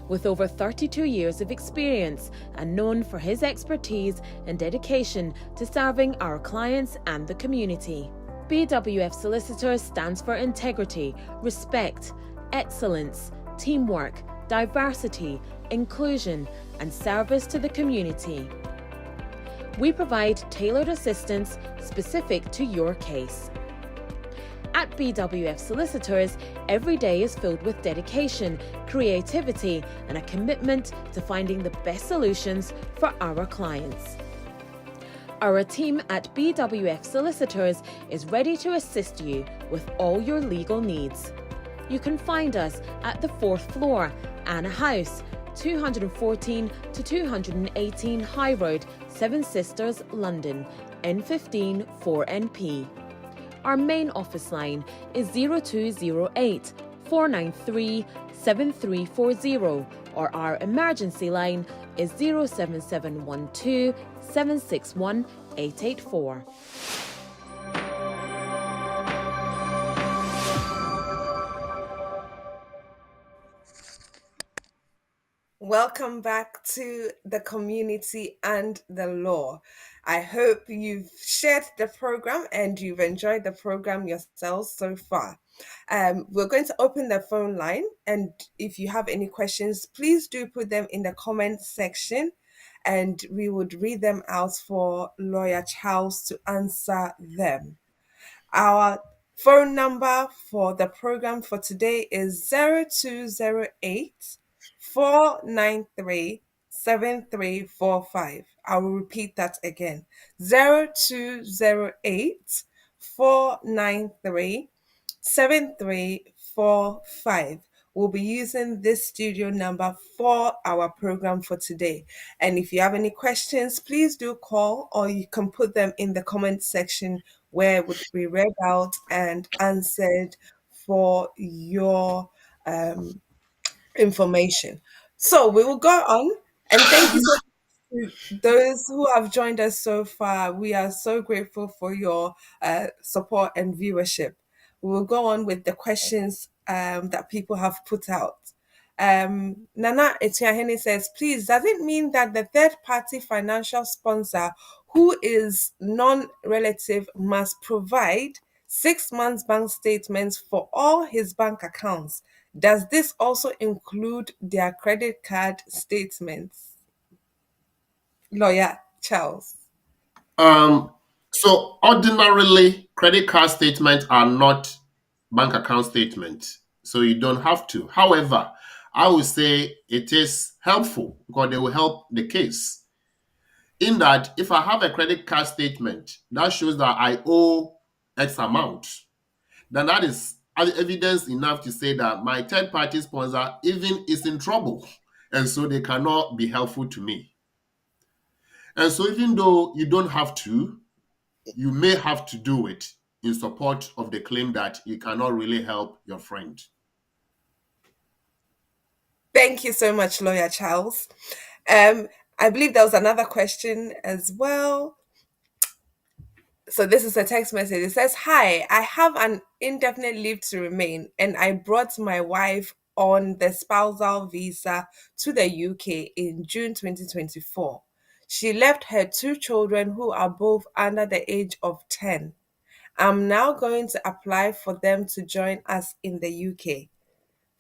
S4: with over 32 years of experience and known for his expertise and dedication to serving our clients and the community. BWF Solicitors stands for integrity, respect, excellence, teamwork, diversity, inclusion, and service to the community. We provide tailored assistance specific to your case. At BWF Solicitors, every day is filled with dedication, creativity, and a commitment to finding the best solutions for our clients. Our team at BWF Solicitors is ready to assist you with all your legal needs. You can find us at the 4th floor, Anna House, 214 to 218 High Road, Seven Sisters, London, N15 4NP. Our main office line is 0208 493 7340, or our emergency line is 07712 761 884.
S5: Welcome back to the community and the law. I hope you've shared the program and you've enjoyed the program yourselves so far. We're going to open the phone line, and if you have any questions, please do put them in the comment section, and we would read them out for Lawyer Charles to answer them. Our phone number for the program for today is 0208 493 7345. I will repeat that again: 0208 493 7345. We'll be using this studio number for our program for today. And if you have any questions, please do call, or you can put them in the comment section where it would be read out and answered for your information. So we will go on, and thank you so much to those who have joined us so far. We are so grateful for your support and viewership. We will go on with the questions that people have put out. Nana Etiahene says, please, does it mean that the third party financial sponsor who is non-relative must provide 6 months bank statements for all his bank accounts? Does this also include their credit card statements? Lawyer Charles.
S2: Um, so ordinarily, credit card statements are not bank account statements, so you don't have to. However, I would say it is helpful because they will help the case. In that, if I have a credit card statement that shows that I owe X amount, then that is evidence enough to say that my third party sponsor even is in trouble, and so they cannot be helpful to me. And so, even though you don't have to, you may have to do it in support of the claim that you cannot really help your friend.
S5: Thank you so much, Lawyer Charles. I believe there was another question as well. So this is a text message. It says, "Hi, I have an indefinite leave to remain, and I brought my wife on the spousal visa to the UK in June 2024. She left her two children who are both under the age of 10. I'm now going to apply for them to join us in the UK.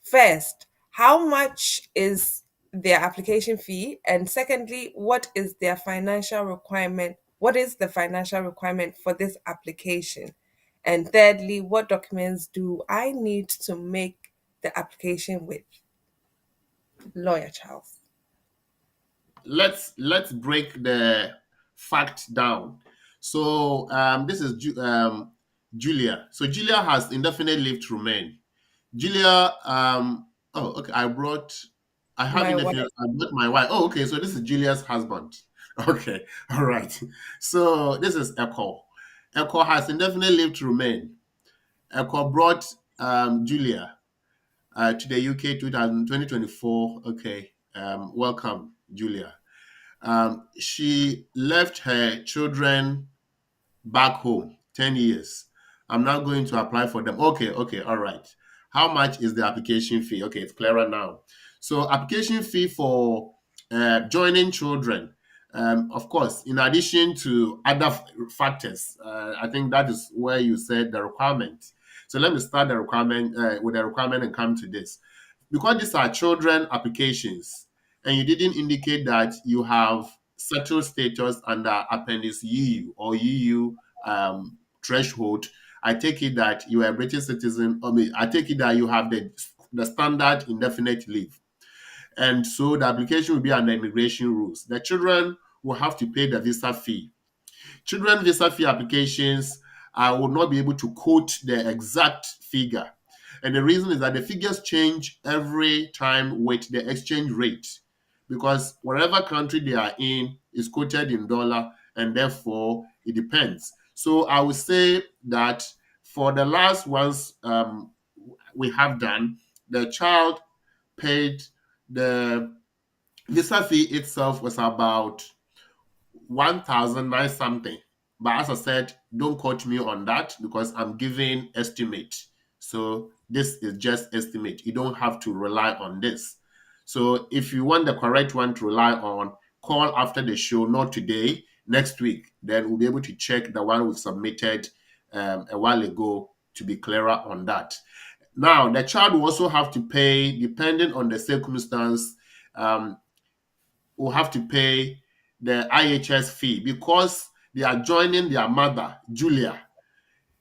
S5: First, how much is their application fee? And secondly, what is their financial requirement? What is the financial requirement for this application? And thirdly, what documents do I need to make the application with?" Lawyer Charles.
S2: Let's break the fact down. So this is Julia. So Julia has indefinite leave to remain. Julia, oh, okay. I have
S5: My wife.
S2: indefinite. I brought my wife. Oh, okay. So this is Julia's husband. Okay, all right. So this is Echo. Echo has indefinite leave to remain. Echo brought Julia to the UK 2024. Okay, welcome, Julia. She left her children back home 10 years. I'm now going to apply for them. Okay, all right. How much is the application fee? Okay, it's clearer now. So application fee for joining children, of course, in addition to other factors, I think that is where you said the requirement. So let me start the requirement with the requirement and come to this. Because these are children applications, and you didn't indicate that you have settled status under Appendix EU or EU threshold, I take it that you are a British citizen. I take it that you have the standard indefinite leave. And so the application will be under immigration rules. The children will have to pay the visa fee. Children visa fee applications, I will not be able to quote the exact figure. And the reason is that the figures change every time with the exchange rate, because whatever country they are in is quoted in dollar, and therefore it depends. So I would say that for the last ones we have done, the child paid the visa fee itself was about 1,009 something. But as I said, don't quote me on that because I'm giving estimate. So this is just estimate. You don't have to rely on this. So if you want the correct one to rely on, call after the show, not today, next week. Then we'll be able to check the one we submitted a while ago to be clearer on that. Now, the child will also have to pay, depending on the circumstance, will have to pay the IHS fee because they are joining their mother, Julia.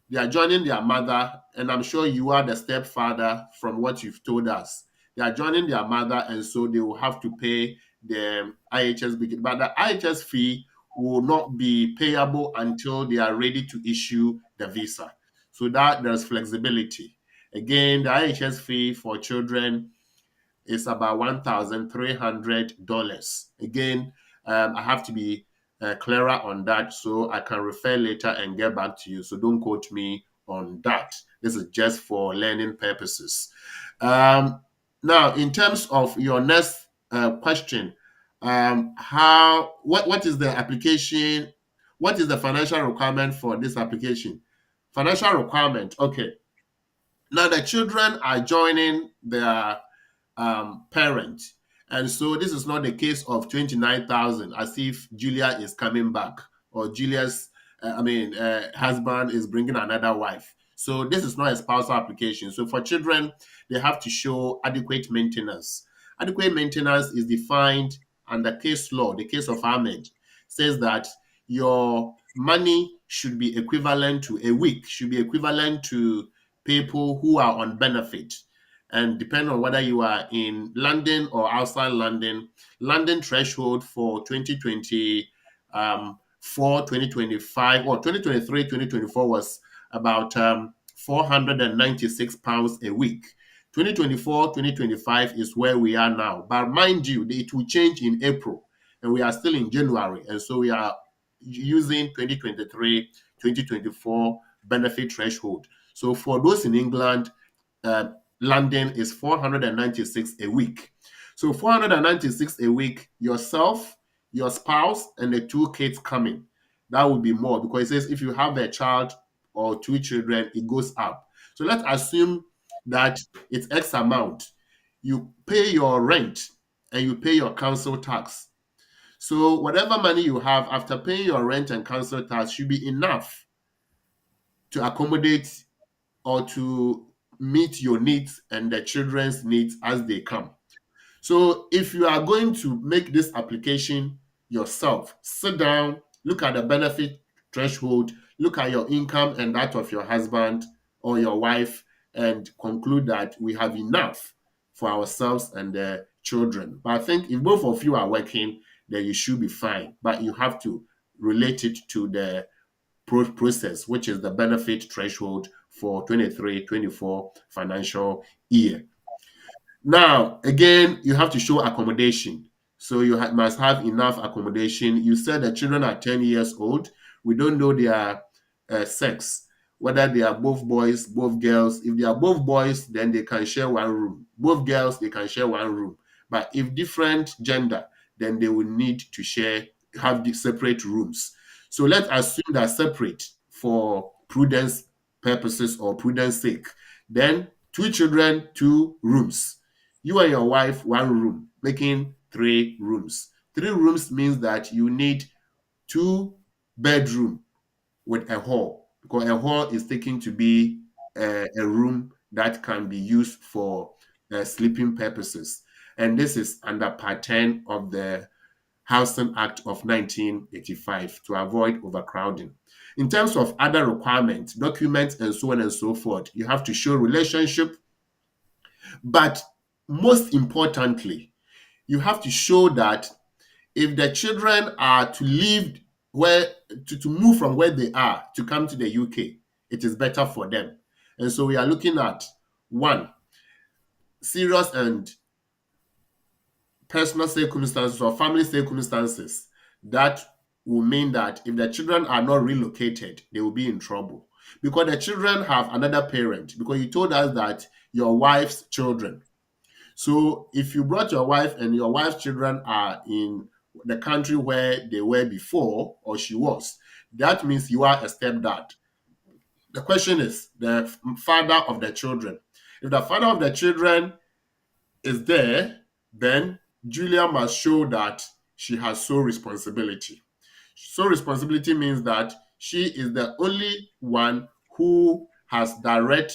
S2: They are joining their mother, and I'm sure you are the stepfather from what you've told us. They are joining their mother, and so they will have to pay the IHS fee. But the IHS fee will not be payable until they are ready to issue the visa. So that there's flexibility. Again, the IHS fee for children is about $1,300. Again, I have to be clearer on that so I can refer later and get back to you. So don't quote me on that. This is just for learning purposes. Now, in terms of your next question, what is the application? What is the financial requirement for this application? Financial requirement. Okay. Now the children are joining their parent. And so this is not the case of 29,000 as if Julia is coming back or Julia's, husband is bringing another wife. So this is not a spousal application. So for children, they have to show adequate maintenance. Adequate maintenance is defined under case law. The case of Ahmed says that your money should be equivalent to a week, should be equivalent to people who are on benefit. And depending on whether you are in London or outside London, London threshold for 2025 or 2023, 2024 was about £496 a week. 2024, 2025 is where we are now. But mind you, it will change in April, and we are still in January. And so we are using 2023, 2024 benefit threshold. So for those in England, uh, London is 496 a week. So 496 a week, yourself, your spouse, and the two kids coming. That would be more because it says if you have a child or two children, it goes up. So let's assume that it's X amount. You pay your rent and you pay your council tax. So whatever money you have after paying your rent and council tax should be enough to accommodate or to meet your needs and the children's needs as they come. So if you are going to make this application yourself, sit down, look at the benefit threshold, look at your income and that of your husband or your wife, and conclude that we have enough for ourselves and the children. But I think if both of you are working, then you should be fine. But you have to relate it to the process, which is the benefit threshold for 23-24 financial year. Now, again, you have to show accommodation. So you must have enough accommodation. You said the children are 10 years old. We don't know their sex, whether they are both boys, both girls. If they are both boys, then they can share one room. Both girls, they can share one room. But if different gender, then they will need to have the separate rooms. So let's assume they're separate for prudence purposes or prudence sake. Then two children, two rooms. You and your wife, one room, making three rooms. Three rooms means that you need two bedroom with a hall, because a hall is taken to be a room that can be used for sleeping purposes. And this is under Part 10 of the Housing Act of 1985 to avoid overcrowding. In terms of other requirements, documents, and so on and so forth, you have to show relationship. But most importantly, you have to show that if the children are to leave to move from where they are to come to the UK, it is better for them. And so we are looking at one, serious and personal circumstances or family circumstances that will mean that if the children are not relocated, they will be in trouble. Because the children have another parent, because you told us that your wife's children. So if you brought your wife and your wife's children are in the country where they were before or she was, that means you are a stepdad. The question is the father of the children. If the father of the children is there, then Julia must show that she has sole responsibility. Sole responsibility means that she is the only one who has direct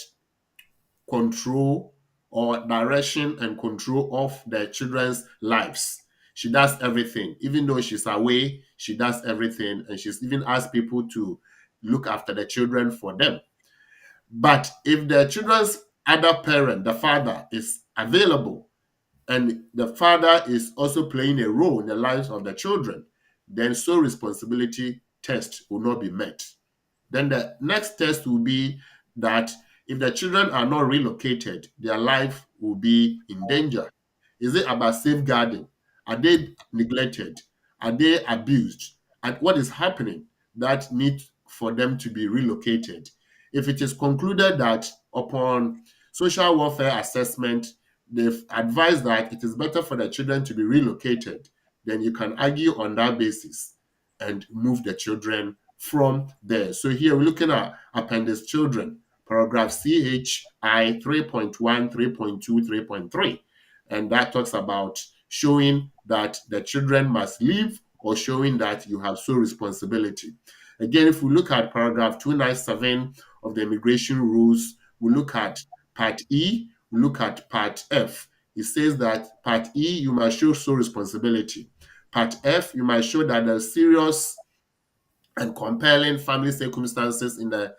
S2: control or direction and control of the children's lives. She does everything. Even though she's away, she does everything. And she's even asked people to look after the children for them. But if the children's other parent, the father, is available, and the father is also playing a role in the lives of the children, then sole responsibility test will not be met. Then the next test will be that if the children are not relocated, their life will be in danger. Is it about safeguarding? Are they neglected? Are they abused? And what is happening that needs for them to be relocated? If it is concluded that upon social welfare assessment, they've advised that it is better for the children to be relocated, then you can argue on that basis and move the children from there. So here we're looking at appendix children, paragraph CHI 3.1, 3.2, 3.3. and that talks about showing that the children must leave or showing that you have sole responsibility. Again, if we look at paragraph 297 of the immigration rules, we look at part E, we look at part F. It says that part E, you must show sole responsibility. Part F, you must show that there's serious and compelling family circumstances in the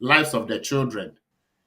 S2: lives of the children,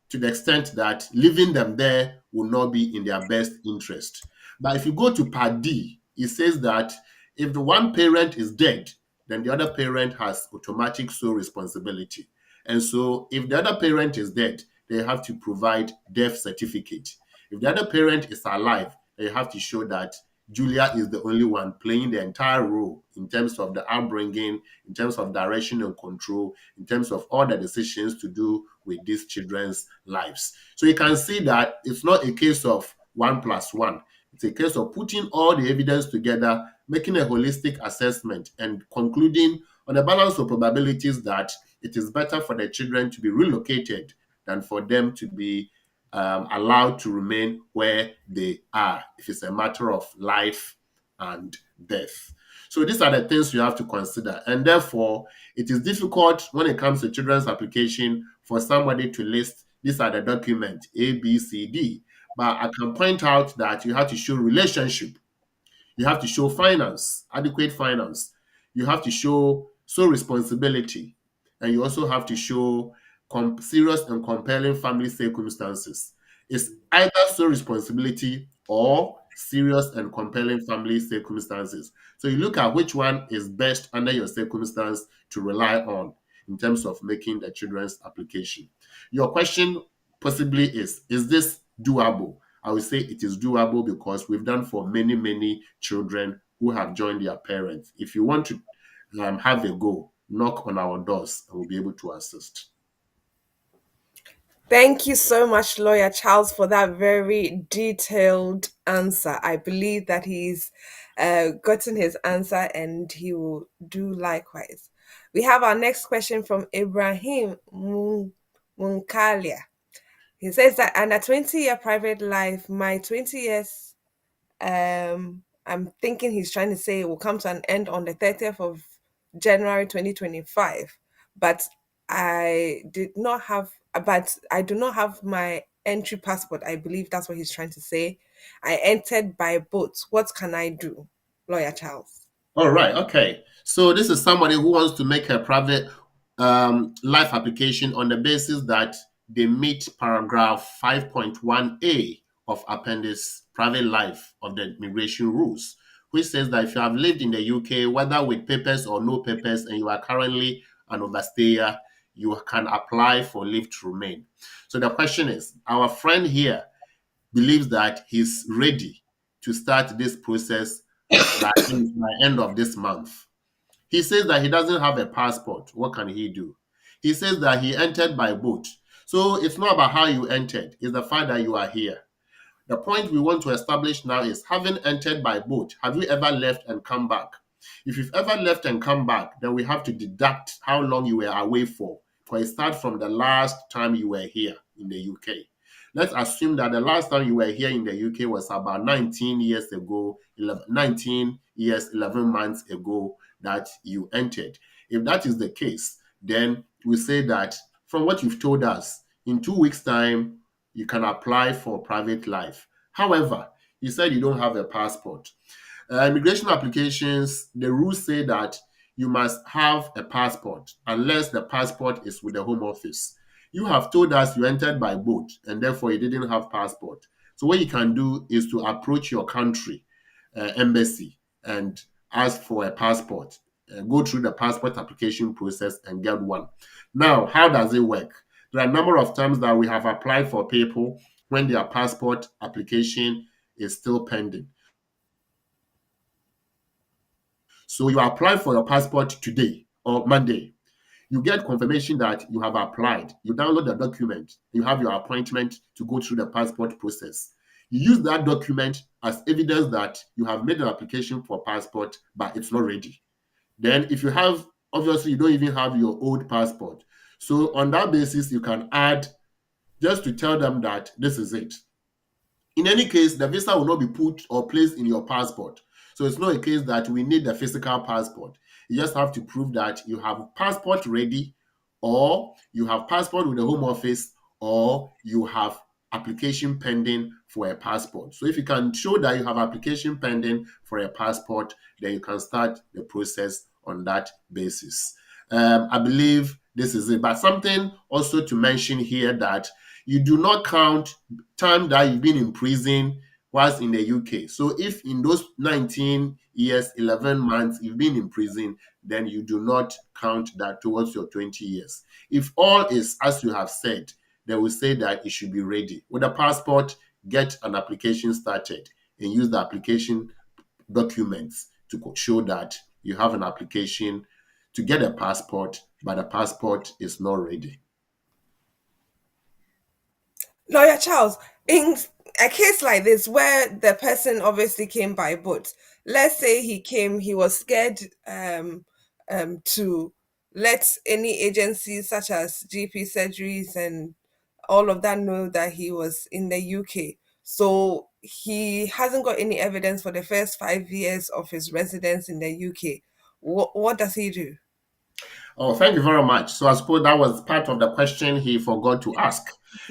S2: to the extent that leaving them there will not be in their best interest. But if you go to part D, it says that if the one parent is dead, then the other parent has automatic sole responsibility. And so if the other parent is dead, they have to provide death certificate. If the other parent is alive, they have to show that Julia is the only one playing the entire role in terms of the upbringing, in terms of direction and control, in terms of all the decisions to do with these children's lives. So you can see that it's not a case of 1+1. It's a case of putting all the evidence together, making a holistic assessment, and concluding on a balance of probabilities that it is better for the children to be relocated than for them to be allowed to remain where they are, if it's a matter of life and death. So these are the things you have to consider. And therefore, it is difficult when it comes to children's application for somebody to list these are the documents A, B, C, D. But I can point out that you have to show relationship. You have to show finance, adequate finance. You have to show sole responsibility. And you also have to show serious and compelling family circumstances. It's either sole responsibility or serious and compelling family circumstances. So you look at which one is best under your circumstance to rely on in terms of making the children's application. Your question possibly is this doable? I would say it is doable because we've done for many, many children who have joined their parents. If you want to have a go, knock on our doors and we'll be able to assist.
S5: Thank you so much, Lawyer Charles, for that very detailed answer. I believe that he's gotten his answer and he will do likewise. We have our next question from Ibrahim Munkalia. He says that under 20-year private life, my 20 years, I'm thinking he's trying to say it will come to an end on the 30th of January 2025. But I do not have my entry passport. I believe that's what he's trying to say. I entered by boat. What can I do? Lawyer Charles.
S2: All right, okay. So this is somebody who wants to make a private life application on the basis that they meet paragraph 5.1a of Appendix Private Life of the Immigration Rules, which says that if you have lived in the UK, whether with papers or no papers, and you are currently an overstayer, you can apply for leave to remain. So the question is, our friend here believes that he's ready to start this process by end of this month. He says that he doesn't have a passport. What can he do? He says that he entered by boat. So it's not about how you entered, it's the fact that you are here. The point we want to establish now is, having entered by boat, have you ever left and come back? If you've ever left and come back, then we have to deduct how long you were away for it starts from the last time you were here in the UK. Let's assume that the last time you were here in the UK was about 19 years ago, 19 years, 11 months ago that you entered. If that is the case, then we say that from what you've told us, in 2 weeks' time, you can apply for private life. However, you said you don't have a passport. Immigration applications, the rules say that you must have a passport unless the passport is with the Home Office. You have told us you entered by boat and therefore you didn't have passport. So what you can do is to approach your country embassy and ask for a passport. Go through the passport application process and get one. Now, how does it work? There are a number of times that we have applied for people when their passport application is still pending. So you apply for your passport today or Monday. You get confirmation that you have applied. You download the document. You have your appointment to go through the passport process. You use that document as evidence that you have made an application for passport, but it's not ready. Then if you have, obviously you don't even have your old passport. So on that basis, you can add, just to tell them that this is it. In any case, the visa will not be put or placed in your passport. So it's not a case that we need the physical passport. You just have to prove that you have passport ready, or you have passport with the Home Office, or you have application pending for a passport. So if you can show that you have application pending for a passport, then you can start the process on that basis. I believe this is it. But something also to mention here, that you do not count time that you've been in prison whilst in the UK. So if in those 19 years, 11 months you've been in prison, then you do not count that towards your 20 years. If all is as you have said, they will say that it should be ready. With a passport, get an application started and use the application documents to show that you have an application to get a passport, but the passport is not ready.
S5: Lawyer Charles, in a case like this where the person obviously came by boat, let's say he was scared to let any agencies such as GP surgeries and all of that know that he was in the UK. So he hasn't got any evidence for the first 5 years of his residence in the UK. What does he do?
S2: Oh, thank you very much. So I suppose that was part of the question he forgot to ask.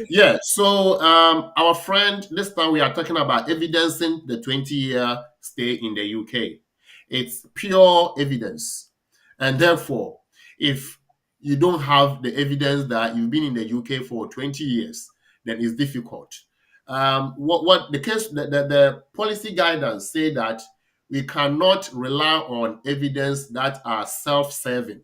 S2: Yeah, so our friend, this time we are talking about evidencing the 20-year stay in the UK. It's pure evidence. And therefore, if you don't have the evidence that you've been in the UK for 20 years, then it's difficult. What the case, the policy guidance say that we cannot rely on evidence that are self-serving.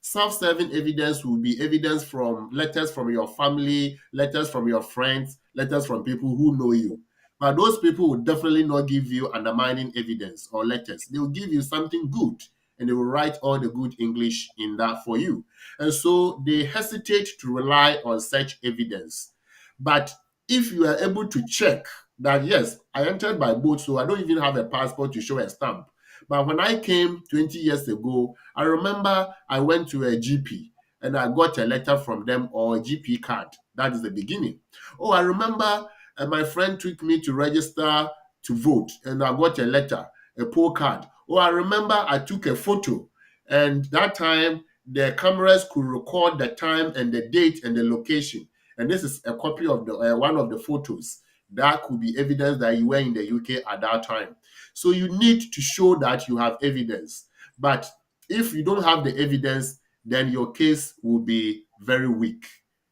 S2: Self-serving evidence will be evidence from letters from your family, letters from your friends, letters from people who know you. But those people will definitely not give you undermining evidence or letters. They will give you something good, and they will write all the good English in that for you. And so they hesitate to rely on such evidence. But if you are able to check that, yes, I entered by boat, so I don't even have a passport to show a stamp. But when I came 20 years ago, I remember I went to a GP and I got a letter from them, or a GP card. That is the beginning. Oh, I remember my friend took me to register to vote and I got a letter, a poll card. Oh, I remember I took a photo, and that time the cameras could record the time and the date and the location. And this is a copy of the one of the photos. That could be evidence that you were in the UK at that time. So you need to show that you have evidence. But if you don't have the evidence, then your case will be very weak.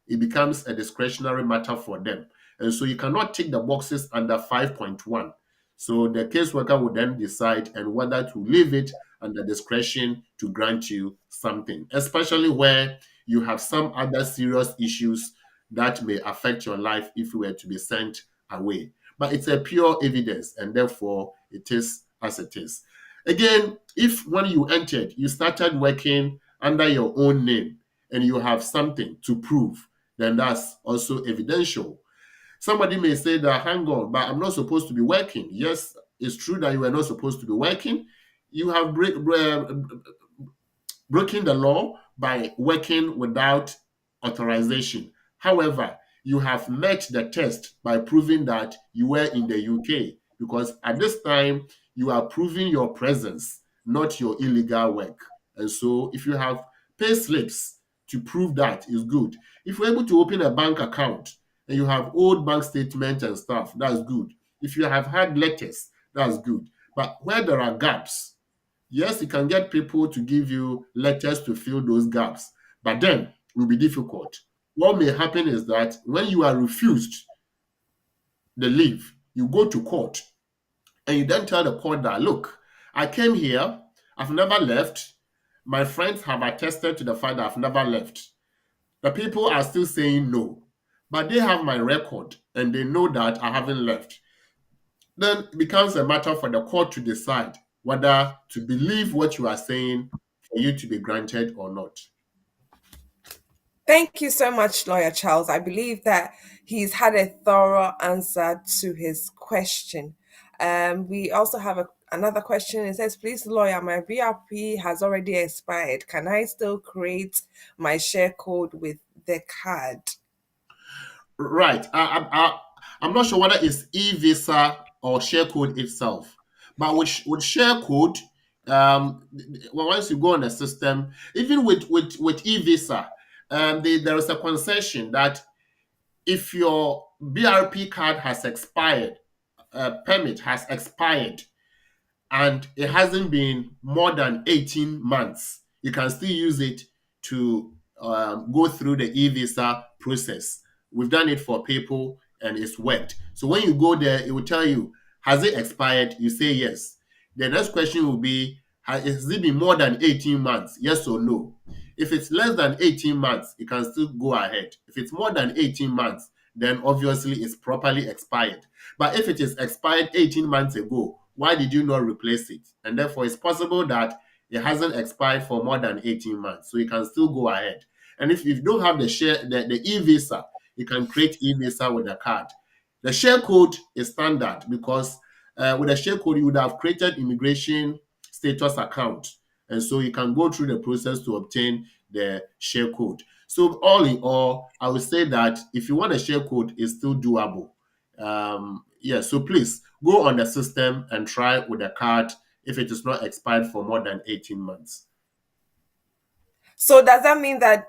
S2: It becomes a discretionary matter for them. And so you cannot tick the boxes under 5.1. So the caseworker will then decide and whether to leave it under discretion to grant you something, especially where you have some other serious issues that may affect your life if you were to be sent away. But it's a pure evidence, and therefore it is as it is. Again, if when you entered, you started working under your own name and you have something to prove, then that's also evidential. Somebody may say that, hang on, but I'm not supposed to be working. Yes, it's true that you are not supposed to be working. You have breaking the law by working without authorization. However, you have met the test by proving that you were in the UK, because at this time you are proving your presence, not your illegal work. And so if you have pay slips to prove that, is good. If you're able to open a bank account and you have old bank statements and stuff, that's good. If you have had letters, that's good. But where there are gaps, yes, you can get people to give you letters to fill those gaps, but then it will be difficult. What may happen is that when you are refused the leave, you go to court and you then tell the court that, look, I came here, I've never left. My friends have attested to the fact that I've never left. The people are still saying no, but they have my record and they know that I haven't left. Then it becomes a matter for the court to decide whether to believe what you are saying for you to be granted or not.
S5: Thank you so much, Lawyer Charles. I believe that he's had a thorough answer to his question. We also have another question. It says, please, lawyer, my BRP has already expired. Can I still create my share code with the card?
S2: Right. I'm not sure whether it's e-visa or share code itself. But with share code, once you go on the system, even with e-visa, there is a concession that if your BRP card has expired, permit has expired, and it hasn't been more than 18 months, you can still use it to go through the e-visa process. We've done it for people and it's worked. So when you go there, it will tell you, has it expired? You say yes. The next question will be, has it been more than 18 months? Yes or no? If it's less than 18 months, you can still go ahead. If it's more than 18 months, then obviously it's properly expired. But if it is expired 18 months ago, why did you not replace it? And therefore, it's possible that it hasn't expired for more than 18 months. So you can still go ahead. And if you don't have the e-visa, you can create e-visa with a card. The share code is standard because with a share code, you would have created immigration status account. And so you can go through the process to obtain the share code. So all in all, I would say that if you want a share code, it's still doable. Yeah, so please go on the system and try with the card if it is not expired for more than 18 months.
S5: So does that mean that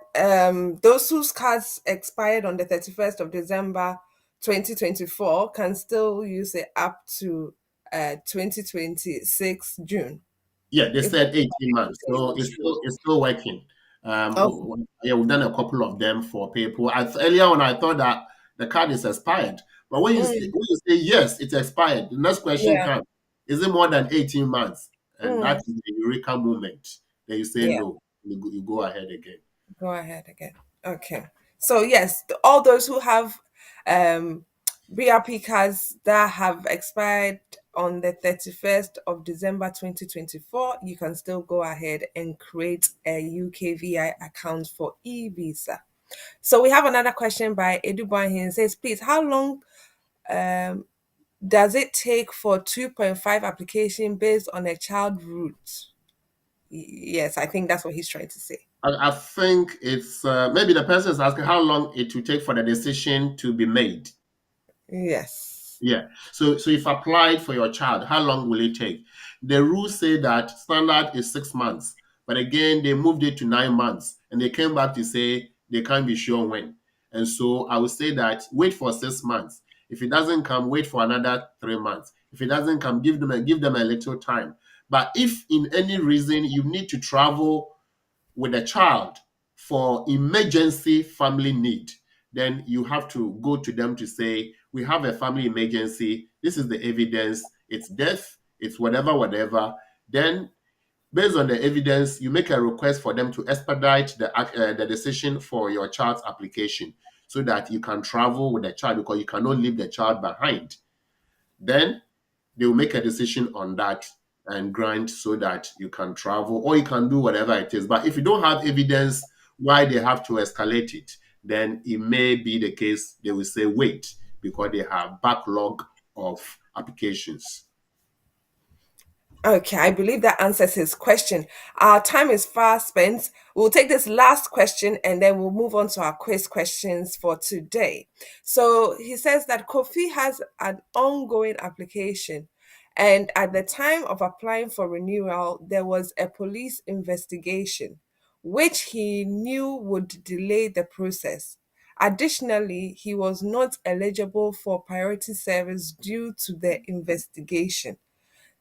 S5: those whose cards expired on the 31st of December 2024 can still use it up to 2026 June?
S2: Yeah, they
S5: If
S2: said 18 months, so it's still working.
S5: Oh,
S2: Yeah, we've done a couple of them for people. Earlier on, I thought that the card is expired, but when you say yes, it's expired, the next question
S5: yeah,
S2: comes: is it more than 18 months? And that
S5: mm,
S2: is the eureka moment. Then you say
S5: yeah.
S2: no, you go ahead again.
S5: Go ahead again. Okay. So yes, all those who have um BRP cards that have expired on the 31st of December 2024, you can still go ahead and create a UKVI account for e-visa. So we have another question by Edubahin. Says, please, how long um does it take for 2.5 application based on a child route? Yes, I think that's what he's trying to say.
S2: I think it's maybe the person is asking how long it will take for the decision to be made.
S5: Yes.
S2: Yeah. So if applied for your child, how long will it take? The rules say that standard is 6 months, but again they moved it to 9 months, and they came back to say they can't be sure when. And so I would say that wait for 6 months. If it doesn't come, wait for another 3 months. If it doesn't come, give them a little time. But if in any reason you need to travel with a child for emergency family need, then you have to go to them to say, we have a family emergency. This is the evidence. It's death. It's whatever. Then, based on the evidence, you make a request for them to expedite the decision for your child's application so that you can travel with the child because you cannot leave the child behind. Then they will make a decision on that and grant so that you can travel or you can do whatever it is. But if you don't have evidence why they have to escalate it, then it may be the case they will say wait because they have backlog of applications.
S5: Okay, I believe that answers his question. Our time is fast spent. We'll take this last question and then we'll move on to our quiz questions for today. So he says that Kofi has an ongoing application, and at the time of applying for renewal, there was a police investigation, which he knew would delay the process. Additionally, he was not eligible for priority service due to the investigation.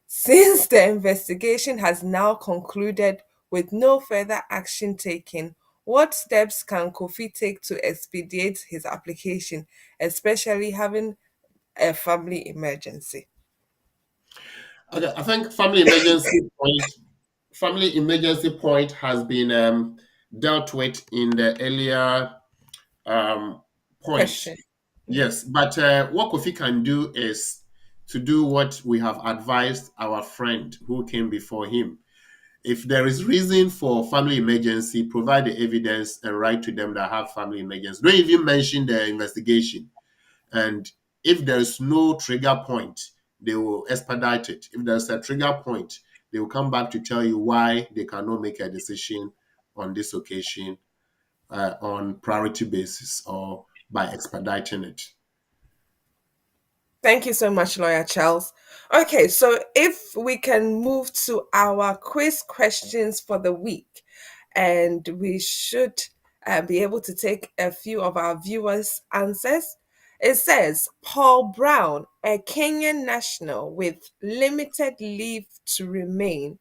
S5: Since the investigation has now concluded with no further action taken, what steps can Kofi take to expedite his application, especially having a family emergency?
S2: Okay, I think family emergency point has been dealt with in the earlier point.
S5: Question. Yeah.
S2: Yes, but what Kofi can do is to do what we have advised our friend who came before him. If there is reason for family emergency, provide the evidence and write to them that have family emergency. Don't even mention the investigation. And if there's no trigger point, they will expedite it. If there's a trigger point, they will come back to tell you why they cannot make a decision on this occasion on priority basis or by expediting it.
S5: Thank you so much, Lawyer Charles. Okay, so if we can move to our quiz questions for the week, and we should be able to take a few of our viewers' answers. It says Paul Brown, a Kenyan national with limited leave to remain,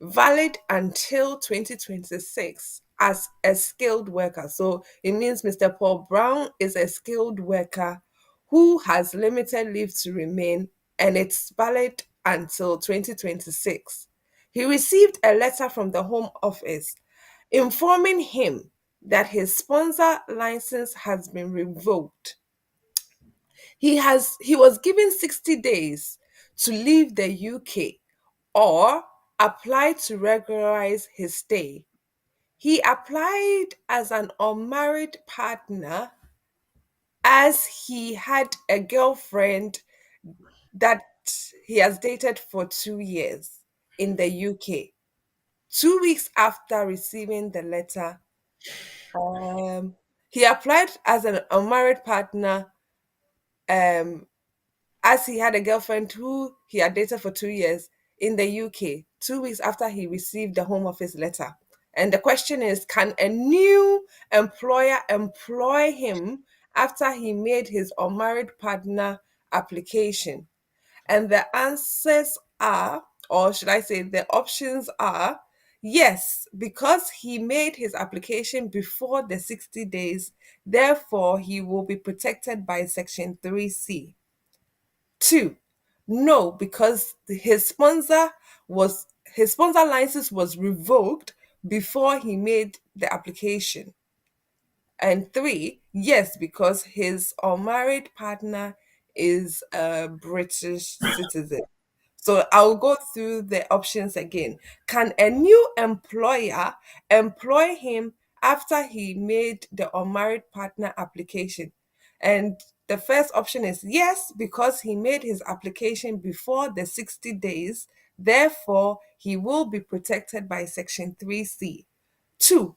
S5: valid until 2026 as a skilled worker. So it means Mr. Paul Brown is a skilled worker who has limited leave to remain, and it's valid until 2026. He received a letter from the Home Office informing him that his sponsor license has been revoked. He was given 60 days to leave the UK or apply to regularize his stay. He applied as an unmarried partner as he had a girlfriend that he has dated for 2 years in the UK. 2 weeks after receiving the letter, um, he applied as an unmarried partner um, as he had a girlfriend who he had dated for 2 years in the UK, 2 weeks after he received the Home Office letter. And the question is, can a new employer employ him after he made his unmarried partner application? And the answers are, or should I say, the options are yes, because he made his application before the 60 days, therefore, he will be protected by Section 3C. Two, no, because his sponsor license was revoked before he made the application. And three, yes, because his unmarried partner is a British citizen. So I'll go through the options again. Can a new employer employ him after he made the unmarried partner application? And the first option is yes, because he made his application before the 60 days. Therefore, he will be protected by Section 3C. Two,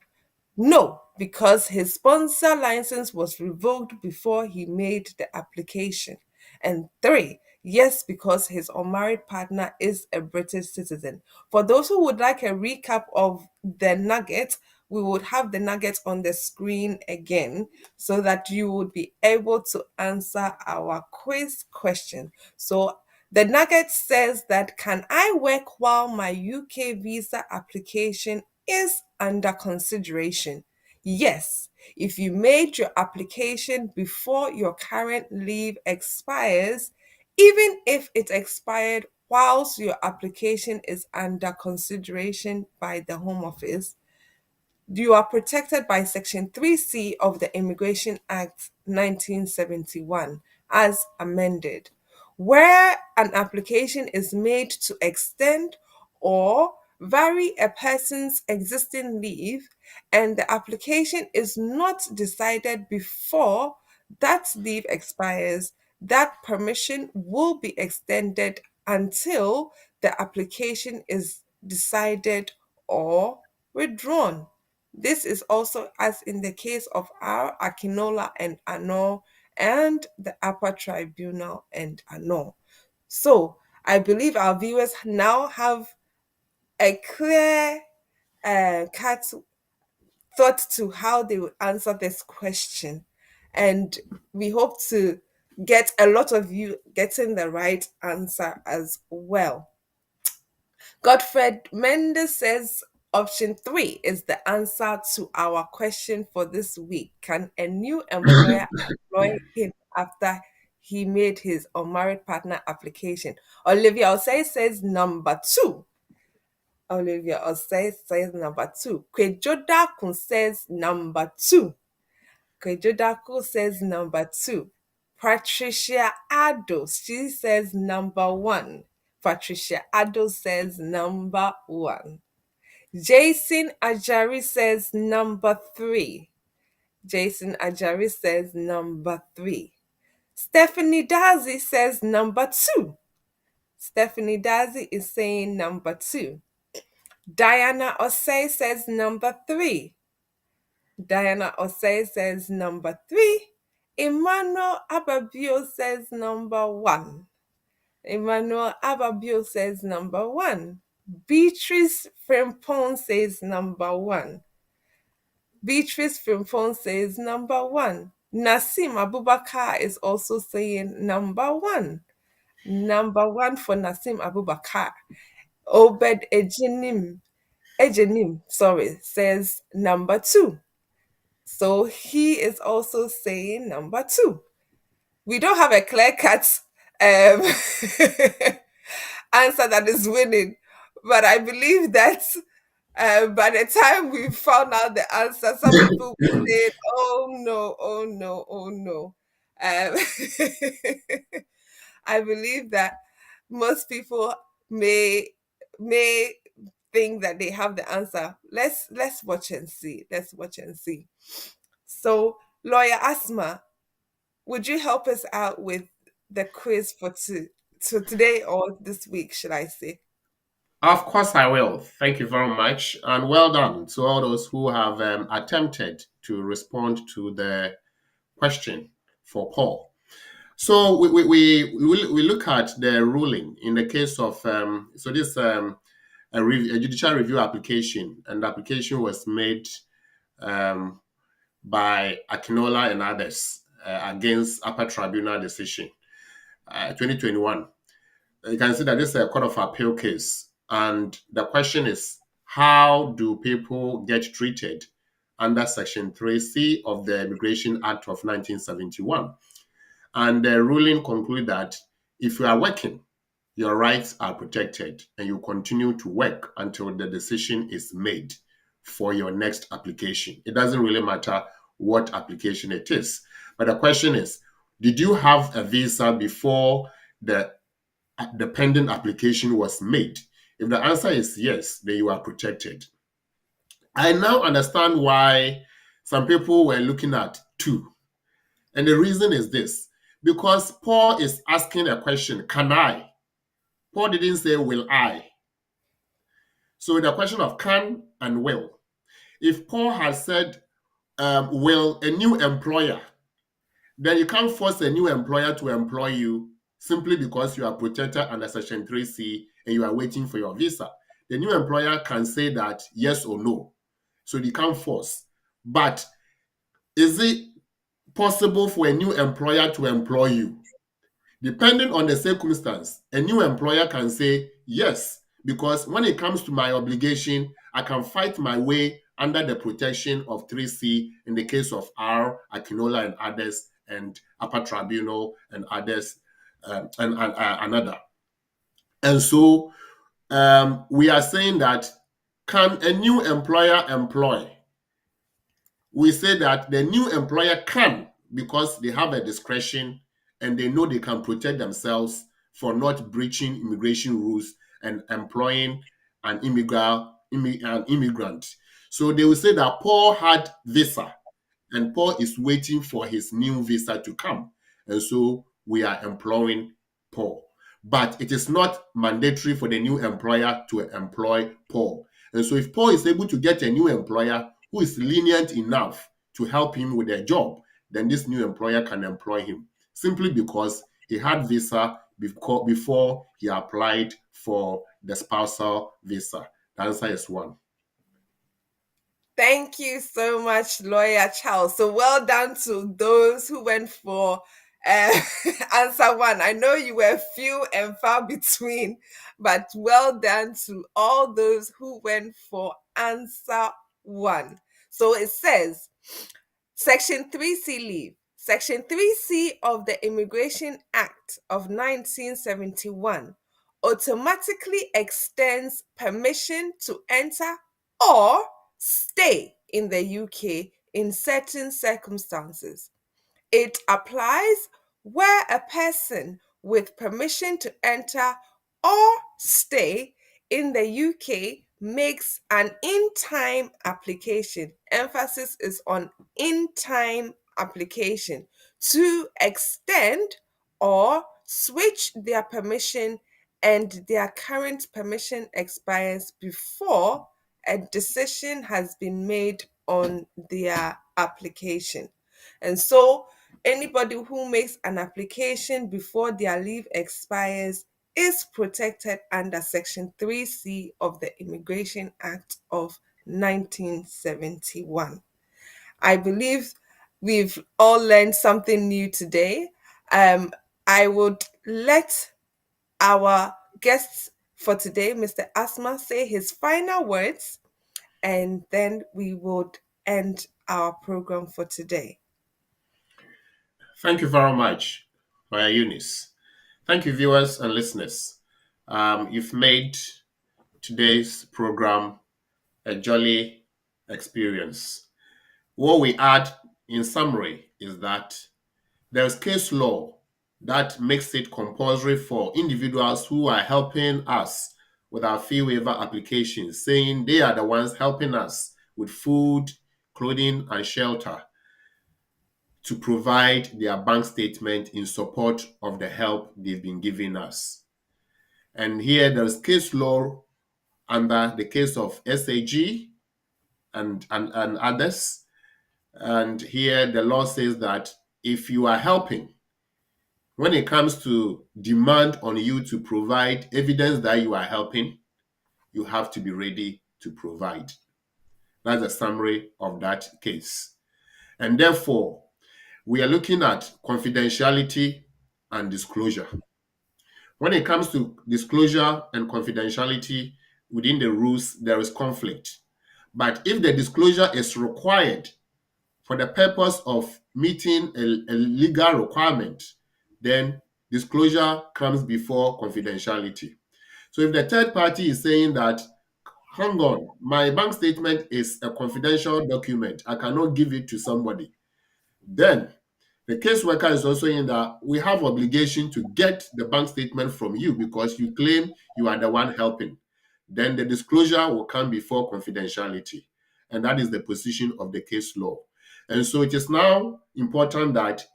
S5: no, because his sponsor license was revoked before he made the application. And three, yes, because his unmarried partner is a British citizen. For those who would like a recap of the nuggets, we would have the nuggets on the screen again so that you would be able to answer our quiz question. So the nugget says that, can I work while my UK visa application is under consideration? Yes, if you made your application before your current leave expires, even if it expired whilst your application is under consideration by the Home Office, you are protected by Section 3C of the Immigration Act 1971 as amended, where an application is made to extend or vary a person's existing leave and the application is not decided before that leave expires, that permission will be extended until the application is decided or withdrawn. This is also as in the case of R. Akinola and Ano and the Upper Tribunal and Ano. So I believe our viewers now have a clear cut thought to how they would answer this question. And we hope to get a lot of you getting the right answer as well. Godfred Mendes says option three is the answer to our question for this week. Can a new employer employ him after he made his unmarried partner application? Olivia Osei says number two. Olivia Osei says number two. Kwejodaku says number two. Kwejodaku says number two. Patricia Addo, she says number one. Patricia Addo says number one. Jason Ajari says number three. Jason Ajari says number three. Stephanie Dazi says number two. Stephanie Dazi is saying number two. Diana Osei says number three. Diana Osei says number three. Emmanuel Ababio says number 1. Emmanuel Ababio says number 1. Beatrice Frimpong says number 1. Beatrice Frimpong says number 1. Nassim Abubakar is also saying number 1. Number 1 for Nassim Abubakar. Obed Ejenim, says number 2. So he is also saying number 2. We don't have a clear-cut um, answer that is winning, but I believe that by the time we found out the answer, some people will say, "Oh no, oh no, oh no." Um, I believe that most people may think that they have the answer. Let's watch and see. Let's watch and see. So, Lawyer Asma, would you help us out with the quiz for today or this week, should I say?
S2: Of course, I will. Thank you very much. And well done to all those who have attempted to respond to the question for Paul. So we look at the ruling in the case of, this a judicial review application, and the application was made um, by Akinola and others against Upper Tribunal decision 2021. You can see that this is a Court of Appeal case. And the question is, how do people get treated under Section 3C of the Immigration Act of 1971? And the ruling concludes that if you are working, your rights are protected and you continue to work until the decision is made for your next application. It doesn't really matter what application it is. But the question is, did you have a visa before the pending application was made? If the answer is yes, then you are protected. I now understand why some people were looking at 2. And the reason is this, because Paul is asking a question, can I? Paul didn't say, will I? So the question of can and will. If Paul had said, will a new employer, then you can't force a new employer to employ you simply because you are protected under Section 3C and you are waiting for your visa. The new employer can say that yes or no. So you can't force. But is it possible for a new employer to employ you? Depending on the circumstance, a new employer can say yes, because when it comes to my obligation, I can fight my way under the protection of 3C in the case of R, Akinola and others, and Upper Tribunal and others, and another. And so we are saying that, can a new employer employ? We say that the new employer can, because they have a discretion and they know they can protect themselves for not breaching immigration rules and employing an immigrant. So they will say that Paul had visa and Paul is waiting for his new visa to come. And so we are employing Paul. But it is not mandatory for the new employer to employ Paul. And so if Paul is able to get a new employer who is lenient enough to help him with a job, then this new employer can employ him simply because he had visa before he applied for the spousal visa. The answer is 1.
S5: Thank you so much, Lawyer Charles. So well done to those who went for answer 1. I know you were few and far between, but well done to all those who went for answer 1. So it says, Section 3C leave. Section 3C of the Immigration Act of 1971 automatically extends permission to enter or stay in the UK in certain circumstances. It applies where a person with permission to enter or stay in the UK makes an in-time application. Emphasis is on in-time application to extend or switch their permission, and their current permission expires before a decision has been made on their application. And so Anybody who makes an application before their leave expires is protected under Section 3C of the Immigration Act of 1971. I believe we've all learned something new today. I would let our guest for today, Mr. Asma, say his final words, and then we would end our program for today.
S2: Thank you very much, Maya Eunice. Thank you, viewers and listeners. You've made today's program a jolly experience. What we add in summary is that there's case law that makes it compulsory for individuals who are helping us with our fee waiver applications, saying they are the ones helping us with food, clothing, and shelter, to provide their bank statement in support of the help they've been giving us. And here there's case law under the case of SAG and others. And here the law says that if you are helping, when it comes to demand on you to provide evidence that you are helping, you have to be ready to provide. That's a summary of that case. And therefore, we are looking at confidentiality and disclosure. When it comes to disclosure and confidentiality within the rules, there is conflict. But if the disclosure is required for the purpose of meeting a legal requirement, then disclosure comes before confidentiality. So if the third party is saying that, hang on, my bank statement is a confidential document, I cannot give it to somebody, then the caseworker is also in that we have obligation to get the bank statement from you because you claim you are the one helping. Then the disclosure will come before confidentiality. And that is the position of the case law. And so it is now important that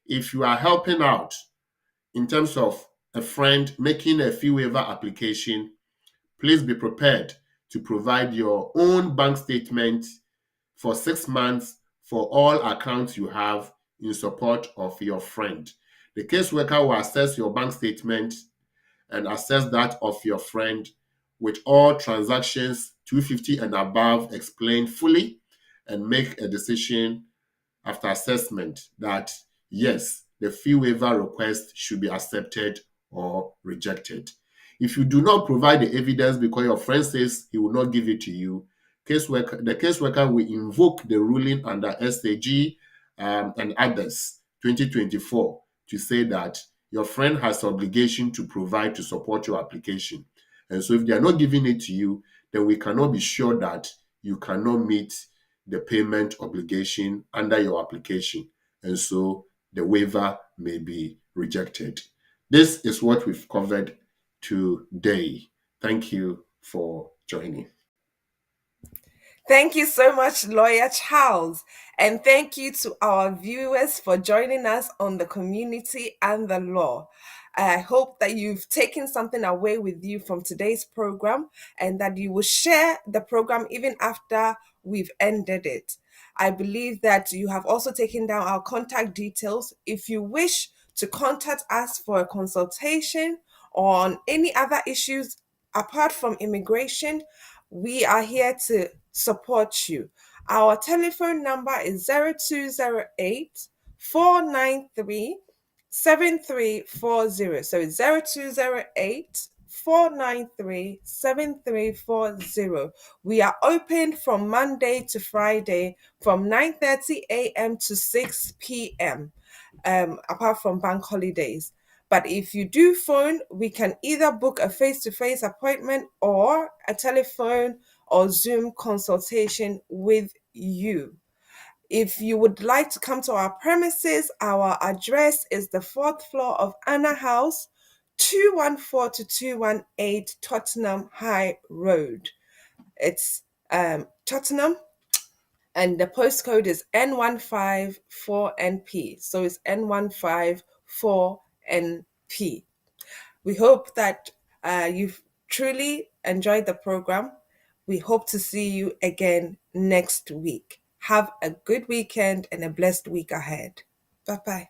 S2: if you are helping out in terms of a friend making a fee waiver application, please be prepared to provide your own bank statement for 6 months for all accounts you have in support of your friend. The caseworker will assess your bank statement and assess that of your friend with all transactions 250 and above explained fully and make a decision after assessment that yes, the fee waiver request should be accepted or rejected. If you do not provide the evidence because your friend says he will not give it to you, the caseworker will invoke the ruling under SAG and others 2024 to say that your friend has obligation to provide to support your application. And so if they are not giving it to you, then we cannot be sure that you cannot meet the payment obligation under your application. And so the waiver may be rejected. This is what we've covered today. Thank you for joining.
S5: Thank you so much, Lawyer Charles. And thank you to our viewers for joining us on the community and the law. I hope that you've taken something away with you from today's program and that you will share the program even after we've ended it. I believe that you have also taken down our contact details. If you wish to contact us for a consultation on any other issues apart from immigration, we are here to support you. Our telephone number is 0208 493 7340. So it's 0208 493 7340. We are open from Monday to Friday from 9:30 a.m. to 6 p.m. Apart from bank holidays. But if you do phone, we can either book a face-to-face appointment or a telephone or Zoom consultation with you. If you would like to come to our premises, our address is the 4th floor of Anna House, 214 to 218 Tottenham High Road. It's Tottenham, and the postcode is N154NP. So it's N154NP. We hope that you've truly enjoyed the program. We hope to see you again next week. Have a good weekend and a blessed week ahead. Bye-bye.